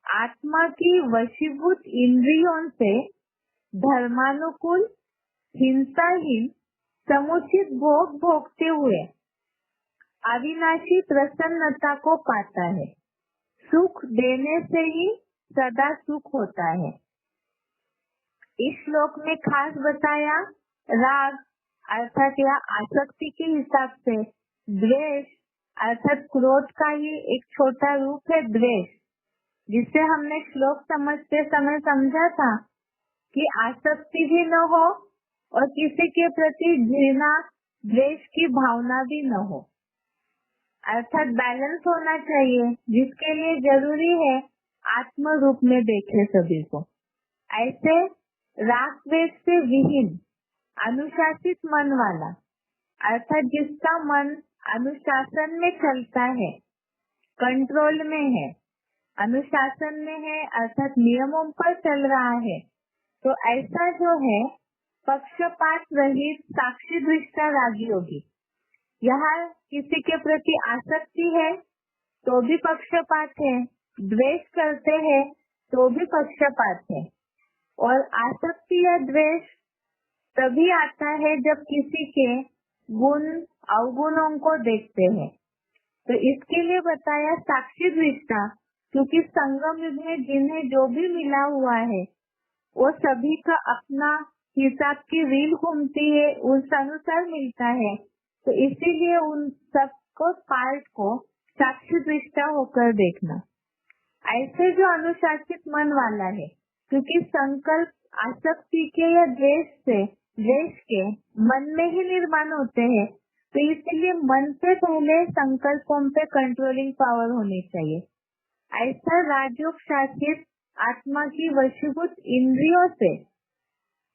आत्मा की वशीभूत इंद्रियों से धर्मानुकूल हिंसाहीन समुचित भोग भोगते हुए अविनाशी प्रसन्नता को पाता है। सुख देने से ही सदा सुख होता है। इस श्लोक में खास बताया राग अर्थात या आसक्ति के हिसाब से, द्वेष अर्थात क्रोध का ही एक छोटा रूप है द्वेष, जिसे हमने श्लोक समझते समय समझा था कि आसक्ति भी न हो और किसी के प्रति घृणा द्वेष की भावना भी न हो, अर्थात बैलेंस होना चाहिए, जिसके लिए जरूरी है आत्म रूप में देखे सभी को। ऐसे राग द्वेष से विहीन अनुशासित मन वाला, अर्थात जिसका मन अनुशासन में चलता है, कंट्रोल में है, अनुशासन में है अर्थात नियमों पर चल रहा है, तो ऐसा जो है पक्षपात रहित साक्षी दृष्टा राजयोगी। यहाँ किसी के प्रति आसक्ति है तो भी पक्षपात है, द्वेष करते हैं तो भी पक्षपात है। और आसक्ति या द्वेष तभी आता है जब किसी के गुण अवगुणों को देखते हैं। तो इसके लिए बताया साक्षी दृष्टा, क्योंकि संगम युग में जिन्हें जो भी मिला हुआ है वो सभी का अपना हिसाब की रील घूमती है उस अनुसार मिलता है। तो इसीलिए उन सबको पार्ट को साक्षी दृष्टा होकर देखना। ऐसे जो अनुशासित मन वाला है, क्योंकि संकल्प आसक्ति के या द्वेष के मन में ही निर्माण होते हैं, तो इसलिए मन से पहले संकल्पों पे कंट्रोलिंग पावर होनी चाहिए। ऐसा राजयोग शासित आत्मा की वशीभूत इंद्रियों से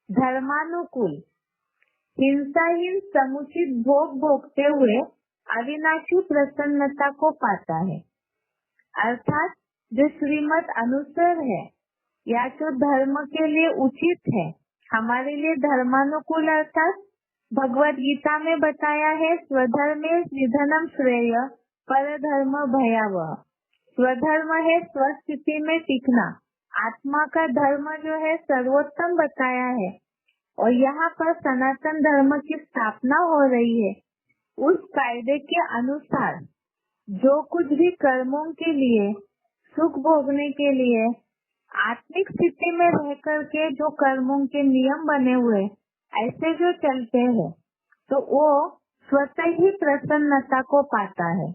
धर्मानुकूल हिंसाहीन समुचित भोग भोगते हुए अविनाशी प्रसन्नता को पाता है। अर्थात जो श्रीमत अनुसार है या जो धर्म के लिए उचित है, हमारे लिए धर्मानुकूल, अर्थात भगवत गीता में बताया है स्वधर्मे निधनम श्रेय परधर्म भयावह। स्वधर्म है स्वस्थिति में टिकना, आत्मा का धर्म जो है सर्वोत्तम बताया है। और यहाँ पर सनातन धर्म की स्थापना हो रही है। उस कायदे के अनुसार जो कुछ भी कर्मों के लिए, सुख भोगने के लिए आत्मिक स्थिति में रह करके जो कर्मों के नियम बने हुए ऐसे जो चलते हैं, तो वो स्वतः ही प्रसन्नता को पाता है।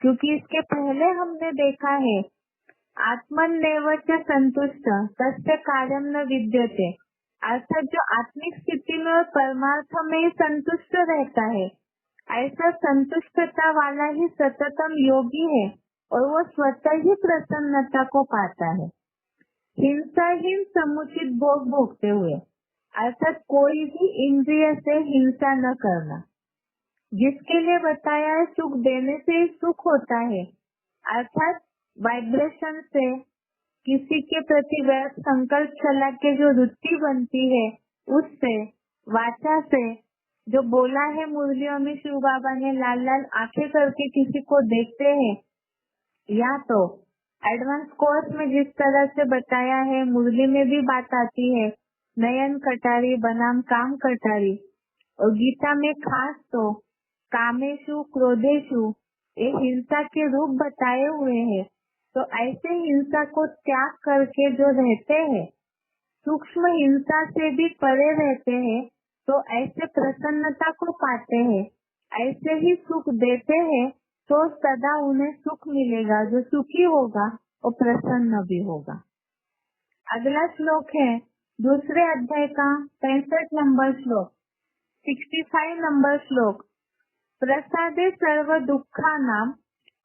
क्योंकि इसके पहले हमने देखा है आत्मन्नेव च संतुष्ट तस्य कार्यम न विद्यते, अर्थात जो आत्मिक स्थिति में और परमार्थ में ही संतुष्ट रहता है, ऐसा संतुष्टता वाला ही सततम योगी है और वो स्वतः ही प्रसन्नता को पाता है। हिंसाहीन समुचित भोग भोगते हुए, अर्थात कोई भी इंद्रिय से हिंसा न करना, जिसके लिए बताया है सुख देने से ही सुख होता है। अर्थात वाइब्रेशन से किसी के प्रति व्यर्थ संकल्प चला के जो वृत्ति बनती है, उससे वाचा से जो बोला है मुरलियों में शिव बाबा ने लाल लाल आंखें करके किसी को देखते हैं, या तो एडवांस कोर्स में जिस तरह से बताया है मुरली में भी बात आती है नयन कटारी बनाम काम कटारी, और गीता में खास तो कामेशु क्रोधेशु ये हिंसा के रूप बताए हुए हैं। तो ऐसे हिंसा को त्याग करके जो रहते हैं, सूक्ष्म हिंसा से भी परे रहते हैं, तो ऐसे प्रसन्नता को पाते हैं। ऐसे ही सुख देते हैं तो सदा उन्हें सुख मिलेगा। जो सुखी होगा वो प्रसन्न भी होगा। अगला श्लोक है दूसरे अध्याय का 65 नंबर श्लोक, 65 नंबर श्लोक। प्रसादे सर्व दुःखानां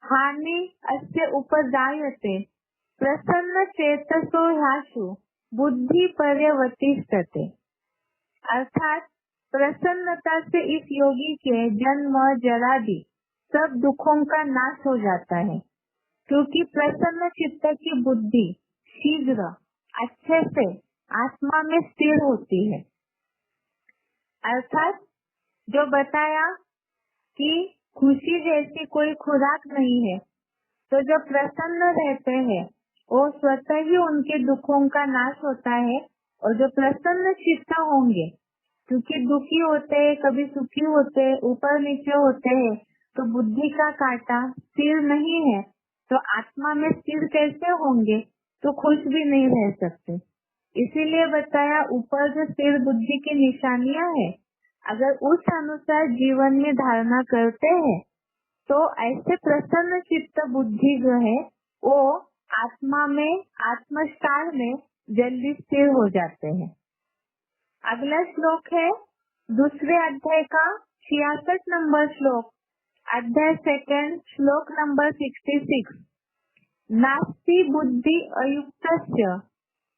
हानि अस्य उपजायते प्रसन्न चेतसो ह्याशु बुद्धि पर्यवतिष्ठते। अर्थात प्रसन्नता से इस योगी के जन्म जरादि सब दुखों का नाश हो जाता है, क्योंकि प्रसन्न चित्त की बुद्धि शीघ्र अच्छे से आत्मा में स्थिर होती है। अर्थात जो बताया कि खुशी जैसी कोई खुराक नहीं है, तो जो प्रसन्न रहते हैं वो स्वतः ही उनके दुखों का नाश होता है। और जो प्रसन्न चित्त होंगे, क्योंकि दुखी होते हैं, कभी सुखी होते हैं, ऊपर नीचे होते हैं, तो बुद्धि का कांटा स्थिर नहीं है, तो आत्मा में स्थिर कैसे होंगे, तो खुश भी नहीं रह सकते। इसीलिए बताया ऊपर जो स्थिर बुद्धि की निशानियां है, अगर उस अनुसार जीवन में धारणा करते हैं तो ऐसे प्रसन्न चित्त बुद्धि जो है वो आत्मा में, आत्मस्कार में जल्दी स्थिर हो जाते हैं। अगला श्लोक है दूसरे अध्याय का 66 नंबर श्लोक, अध्याय सेकंड, श्लोक नंबर 66। नास्ति बुद्धि अयुक्तस्य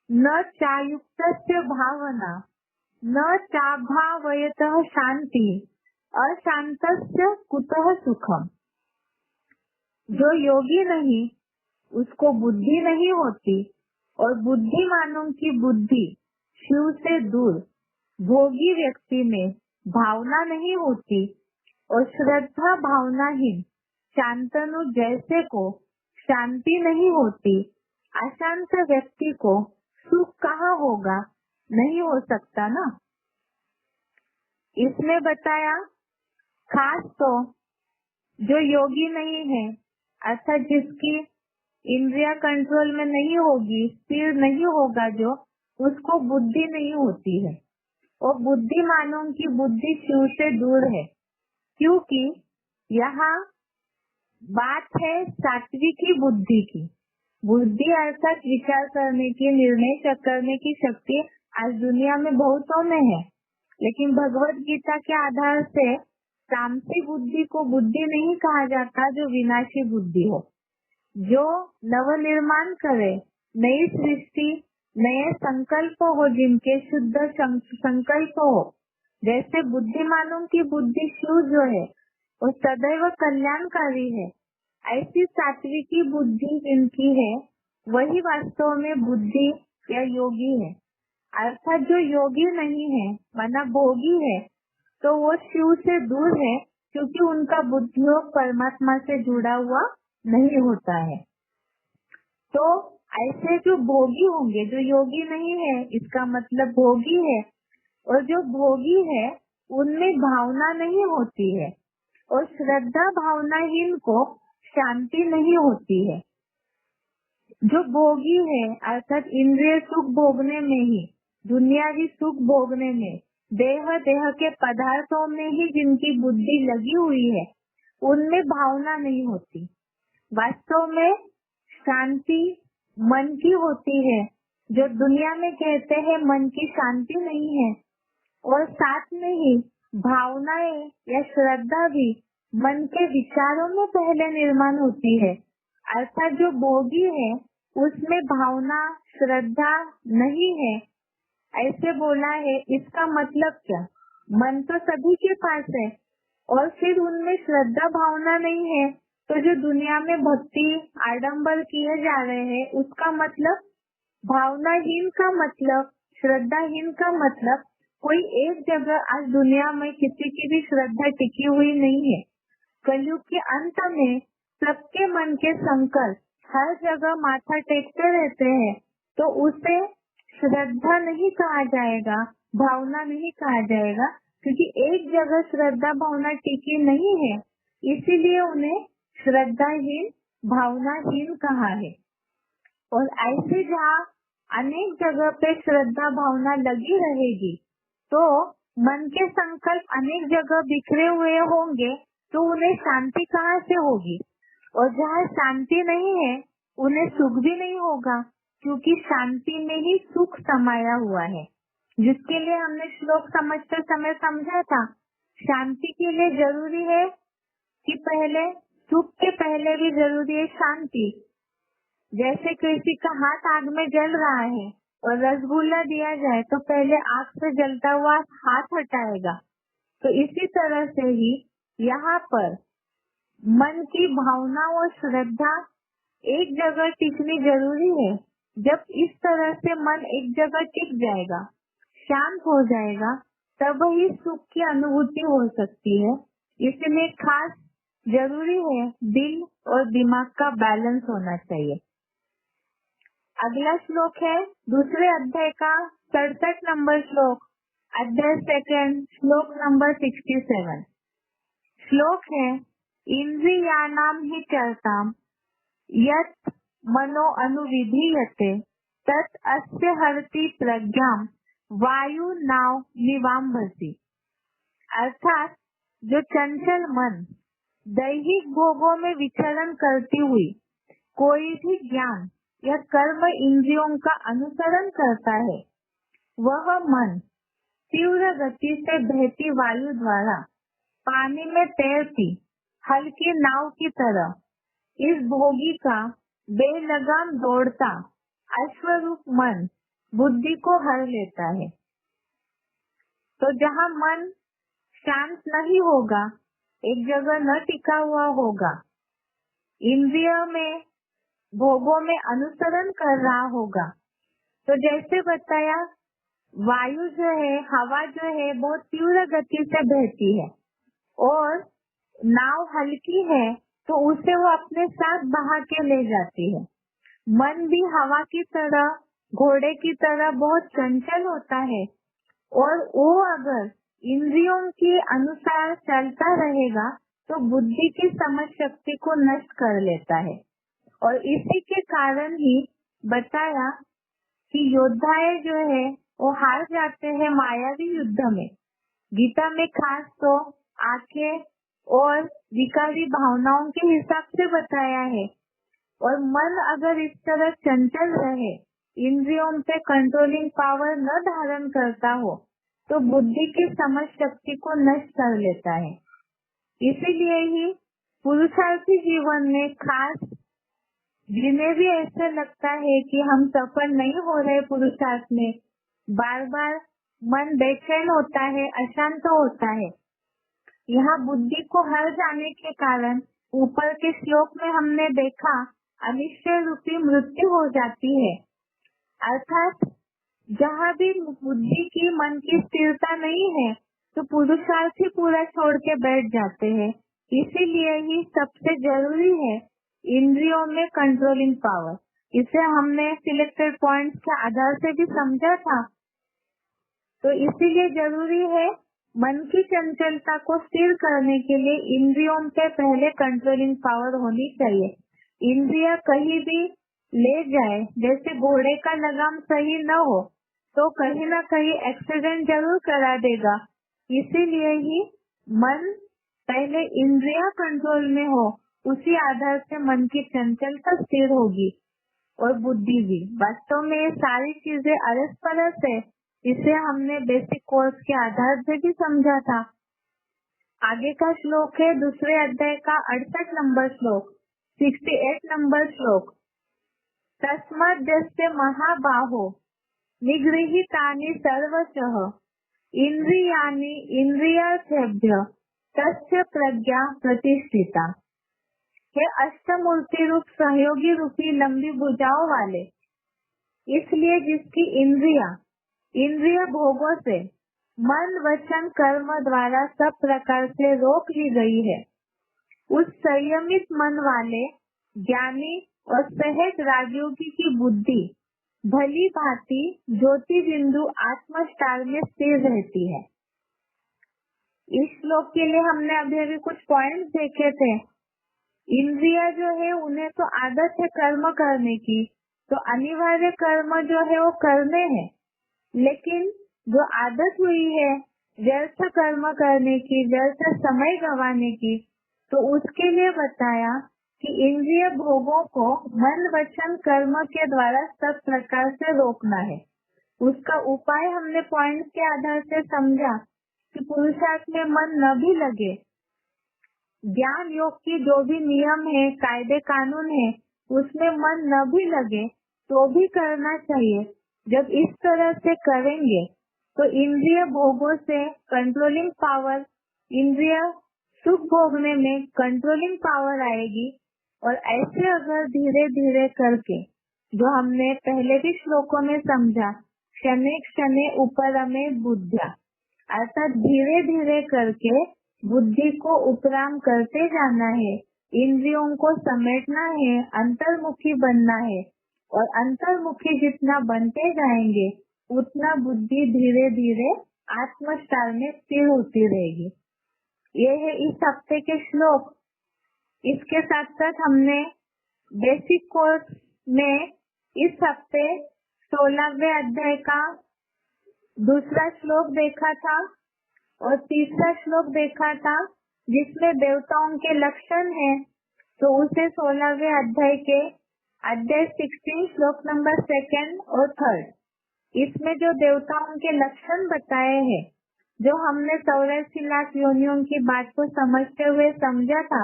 न चायुक्तस्य भावना न चाभावयतः शांति अशांतस्य कुतः सुखम। जो योगी नहीं उसको बुद्धि नहीं होती, और बुद्धिमानों की बुद्धि शिव से दूर भोगी व्यक्ति में भावना नहीं होती, और श्रद्धा भावनाहीन शांतनु जैसे को शांति नहीं होती। अशांत व्यक्ति को सुख कहाँ होगा, नहीं हो सकता ना। इसमें बताया खास तो जो योगी नहीं है, अर्थात जिसकी इंद्रिया कंट्रोल में नहीं होगी, स्थिर नहीं होगा, जो उसको बुद्धि नहीं होती है। और बुद्धिमानों की बुद्धि शिव से दूर है, क्योंकि यहाँ बात है सात्विकी बुद्धि की। बुद्धि अर्थात विचार करने की, निर्णय करने की शक्ति आज दुनिया में बहुतों में है, लेकिन भगवत गीता के आधार से तामसी बुद्धि को बुद्धि नहीं कहा जाता जो विनाशी बुद्धि हो, जो नवनिर्माण करे, नई सृष्टि, नए संकल्प हो, जिनके शुद्ध संकल्प हो। जैसे बुद्धिमानों की बुद्धि शिव जो है वो सदैव कल्याणकारी है, ऐसी सात्विकी बुद्धि जिनकी है वही वास्तव में बुद्धि या योगी है। अर्थात जो योगी नहीं है माना भोगी है, तो वो शिव से दूर है, क्योंकि उनका बुद्धियोग परमात्मा से जुड़ा हुआ नहीं होता है। तो ऐसे जो भोगी होंगे, जो योगी नहीं है इसका मतलब भोगी है, और जो भोगी है उनमें भावना नहीं होती है, और श्रद्धा भावनाहीन को शांति नहीं होती है। जो भोगी है अर्थात इंद्रिय सुख भोगने में ही, दुनियावी सुख भोगने में, देह के पदार्थों में ही जिनकी बुद्धि लगी हुई है, उनमें भावना नहीं होती। वास्तव में शांति मन की होती है, जो दुनिया में कहते हैं मन की शांति नहीं है। और साथ में ही भावनाएं या श्रद्धा भी मन के विचारों में पहले निर्माण होती है। अर्थात जो भोगी है उसमें भावना श्रद्धा नहीं है, ऐसे बोला है। इसका मतलब क्या? मन तो सभी के पास है और फिर उनमें श्रद्धा भावना नहीं है, तो जो दुनिया में भक्ति आडंबर किए जा रहे हैं उसका मतलब, भावनाहीन का मतलब, श्रद्धाहीन का मतलब, कोई एक जगह आज दुनिया में किसी की भी श्रद्धा टिकी हुई नहीं है। कलयुग के अंत में सबके मन के संकल्प हर जगह माथा टेकते रहते हैं, तो उसे श्रद्धा नहीं कहा जाएगा, भावना नहीं कहा जाएगा, क्योंकि एक जगह श्रद्धा भावना टिकी नहीं है, इसीलिए उन्हें श्रद्धाहीन भावनाहीन कहा है। और ऐसे जहाँ अनेक जगह पे श्रद्धा भावना लगी रहेगी, तो मन के संकल्प अनेक जगह बिखरे हुए होंगे, तो उन्हें शांति कहाँ से होगी? और जहाँ शांति नहीं है उन्हें सुख भी नहीं होगा, क्योंकि शांति में ही सुख समाया हुआ है, जिसके लिए हमने श्लोक समझते समय समझा था। शांति के लिए जरूरी है कि पहले सुख के पहले भी जरूरी है शांति। जैसे किसी का हाथ आग में जल रहा है और रसगुल्ला दिया जाए तो पहले आग से जलता हुआ हाथ हटाएगा, तो इसी तरह से ही यहाँ पर मन की भावना और श्रद्धा एक जगह टिकनी जरूरी है। जब इस तरह से मन एक जगह टिक जाएगा, शांत हो जाएगा, तब ही सुख की अनुभूति हो सकती है। इसलिए खास जरूरी है दिल और दिमाग का बैलेंस होना चाहिए। अगला श्लोक है दूसरे अध्याय का 67 नंबर श्लोक, अध्याय सेकंड, श्लोक नंबर 67। श्लोक है इंद्रियाणाम हि चरताम यत् मनो अनुविधीयते तत् अस्य हरति प्रज्ञाम वायु नाव निवाम्भसी। अर्थात जो चंचल मन दैहिक भोगों में विचरण करती हुई कोई भी ज्ञान या कर्म इंद्रियों का अनुसरण करता है, वह मन तीव्र गति से बहती वायु द्वारा पानी में तैरती हल्की नाव की तरह इस भोगी का बेलगाम दौड़ता अश्वरूप मन बुद्धि को हर लेता है। तो जहाँ मन शांत नहीं होगा, एक जगह न टिका हुआ होगा, इंद्रिय में भोगों में अनुसरण कर रहा होगा, तो जैसे बताया वायु जो है, हवा जो है, बहुत तीव्र गति से बहती है और नाव हल्की है तो उसे वो अपने साथ बहा के ले जाती है। मन भी हवा की तरह, घोड़े की तरह बहुत चंचल होता है और वो अगर इंद्रियों के अनुसार चलता रहेगा तो बुद्धि की समझ शक्ति को नष्ट कर लेता है। और इसी के कारण ही बताया कि योद्धाएं जो है वो हार जाते हैं मायावी युद्ध में। गीता में खास तो आंखें और विकारी भावनाओं के हिसाब से बताया है। और मन अगर इस तरह चंचल रहे, इंद्रियों पे कंट्रोलिंग पावर न धारण करता हो, तो बुद्धि की समझ शक्ति को नष्ट कर लेता है। इसीलिए ही पुरुषार्थी जीवन में खास जिन्हें भी ऐसा लगता है कि हम सफल नहीं हो रहे पुरुषार्थ में, बार बार मन बेचैन होता है, अशांत होता है। यहाँ बुद्धि को हर जाने के कारण ऊपर के श्लोक में हमने देखा अनिश्चय रूपी मृत्यु हो जाती है। अर्थात जहाँ भी बुद्धि की मन की स्थिरता नहीं है, तो पुरुषार्थ ही पूरा छोड़ के बैठ जाते हैं। इसीलिए ही सबसे जरूरी है इंद्रियों में कंट्रोलिंग पावर। इसे हमने सिलेक्टेड पॉइंट्स के आधार से भी समझा था। तो इसीलिए जरूरी है मन की चंचलता को स्थिर करने के लिए इंद्रियों पे पहले कंट्रोलिंग पावर होनी चाहिए। इंद्रिया कहीं भी ले जाए, जैसे घोड़े का लगाम सही न हो तो कहीं ना कहीं एक्सीडेंट जरूर करा देगा। इसीलिए ही मन पहले इंद्रिया कंट्रोल में हो, उसी आधार से मन की चंचलता स्थिर होगी और बुद्धि भी। वास्तव में ये सारी चीजें अरस परस है। इसे हमने बेसिक कोर्स के आधार से भी समझा था। आगे का श्लोक है दूसरे अध्याय का 68 नंबर श्लोक, 68 नंबर श्लोक। तस्मात् जस्य महाबाहो निगृहीतानि सर्वशः इंद्रियाणि इंद्रियार्थेभ्य तस्य प्रज्ञा प्रतिष्ठिता। हे अष्टमूर्ति रूप सहयोगी रूपी लंबी भुजाओं वाले, इसलिए जिसकी इंद्रिय भोगों से मन वचन कर्म द्वारा सब प्रकार से रोक ली गई है, उस संयमित मन वाले ज्ञानी और सहज राजयोगी की बुद्धि भली भांति ज्योति बिंदु आत्मस्टार में स्थिर रहती है। इस श्लोक के लिए हमने अभी कुछ पॉइंट्स देखे थे। इंद्रिया जो है उन्हें तो आदत है कर्म करने की, तो अनिवार्य कर्म जो है वो करने हैं। लेकिन जो आदत हुई है व्यर्थ कर्म करने की, व्यर्थ समय गंवाने की, तो उसके लिए बताया कि इंद्रिय भोगों को मन वचन कर्म के द्वारा सब प्रकार से रोकना है। उसका उपाय हमने पॉइंट के आधार से समझा कि पुरुषार्थ में मन न भी लगे, ज्ञान योग की जो भी नियम है, कायदे कानून है, उसमें मन न भी लगे तो भी करना चाहिए। जब इस तरह से करेंगे तो इंद्रिय भोगों से कंट्रोलिंग पावर, इंद्रिय सुख भोगने में कंट्रोलिंग पावर आएगी। और ऐसे अगर धीरे धीरे करके, जो हमने पहले भी श्लोकों में समझा, क्षणे क्षणे उपरमे बुद्ध्या, अर्थात धीरे धीरे करके बुद्धि को उपराम करते जाना है, इंद्रियों को समेटना है, अंतर्मुखी बनना है। और अंतर्मुखी जितना बनते जाएंगे उतना बुद्धि धीरे धीरे आत्मस्टार में स्थिर होती रहेगी। ये है इस हफ्ते के श्लोक। इसके साथ साथ हमने बेसिक कोर्स में इस हफ्ते 16वें अध्याय का दूसरा श्लोक देखा था और तीसरा श्लोक देखा था, जिसमें देवताओं के लक्षण है। तो उसे 16वें अध्याय के अध्याय 16 श्लोक नंबर 2 और 3, इसमें जो देवताओं के लक्षण बताए हैं, जो हमने 84 लाख योनियों की बात को समझते हुए समझा था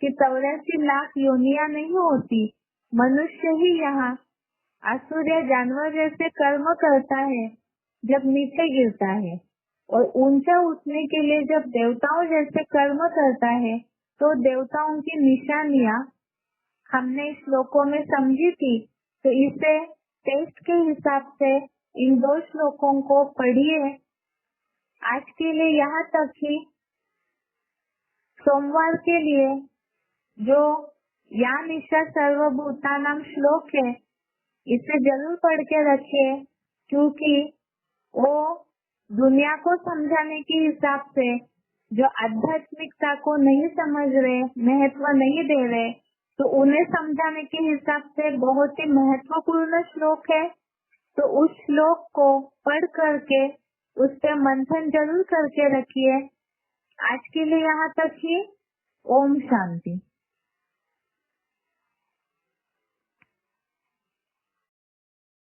कि 84 लाख योनियां नहीं होती, मनुष्य ही यहाँ असुर या जानवर जैसे कर्म करता है जब नीचे गिरता है, और ऊंचा उठने के लिए जब देवताओं जैसे कर्म करता है, तो देवताओं की निशानियां हमने इस श्लोकों में समझी थी। तो इसे टेस्ट के हिसाब से इन 2 श्लोकों को पढ़िए। आज के लिए यहाँ तक ही। सोमवार के लिए जो या निशा सर्वभूतानां श्लोक है, इसे जरूर पढ़ के रखिए, क्योंकि वो दुनिया को समझाने के हिसाब से जो आध्यात्मिकता को नहीं समझ रहे, महत्व नहीं दे रहे, तो उन्हें समझाने के हिसाब से बहुत ही महत्वपूर्ण श्लोक है। तो उस श्लोक को पढ़ करके उस पे मंथन जरूर करके रखिए। आज के लिए यहाँ तक ही। ओम शांति।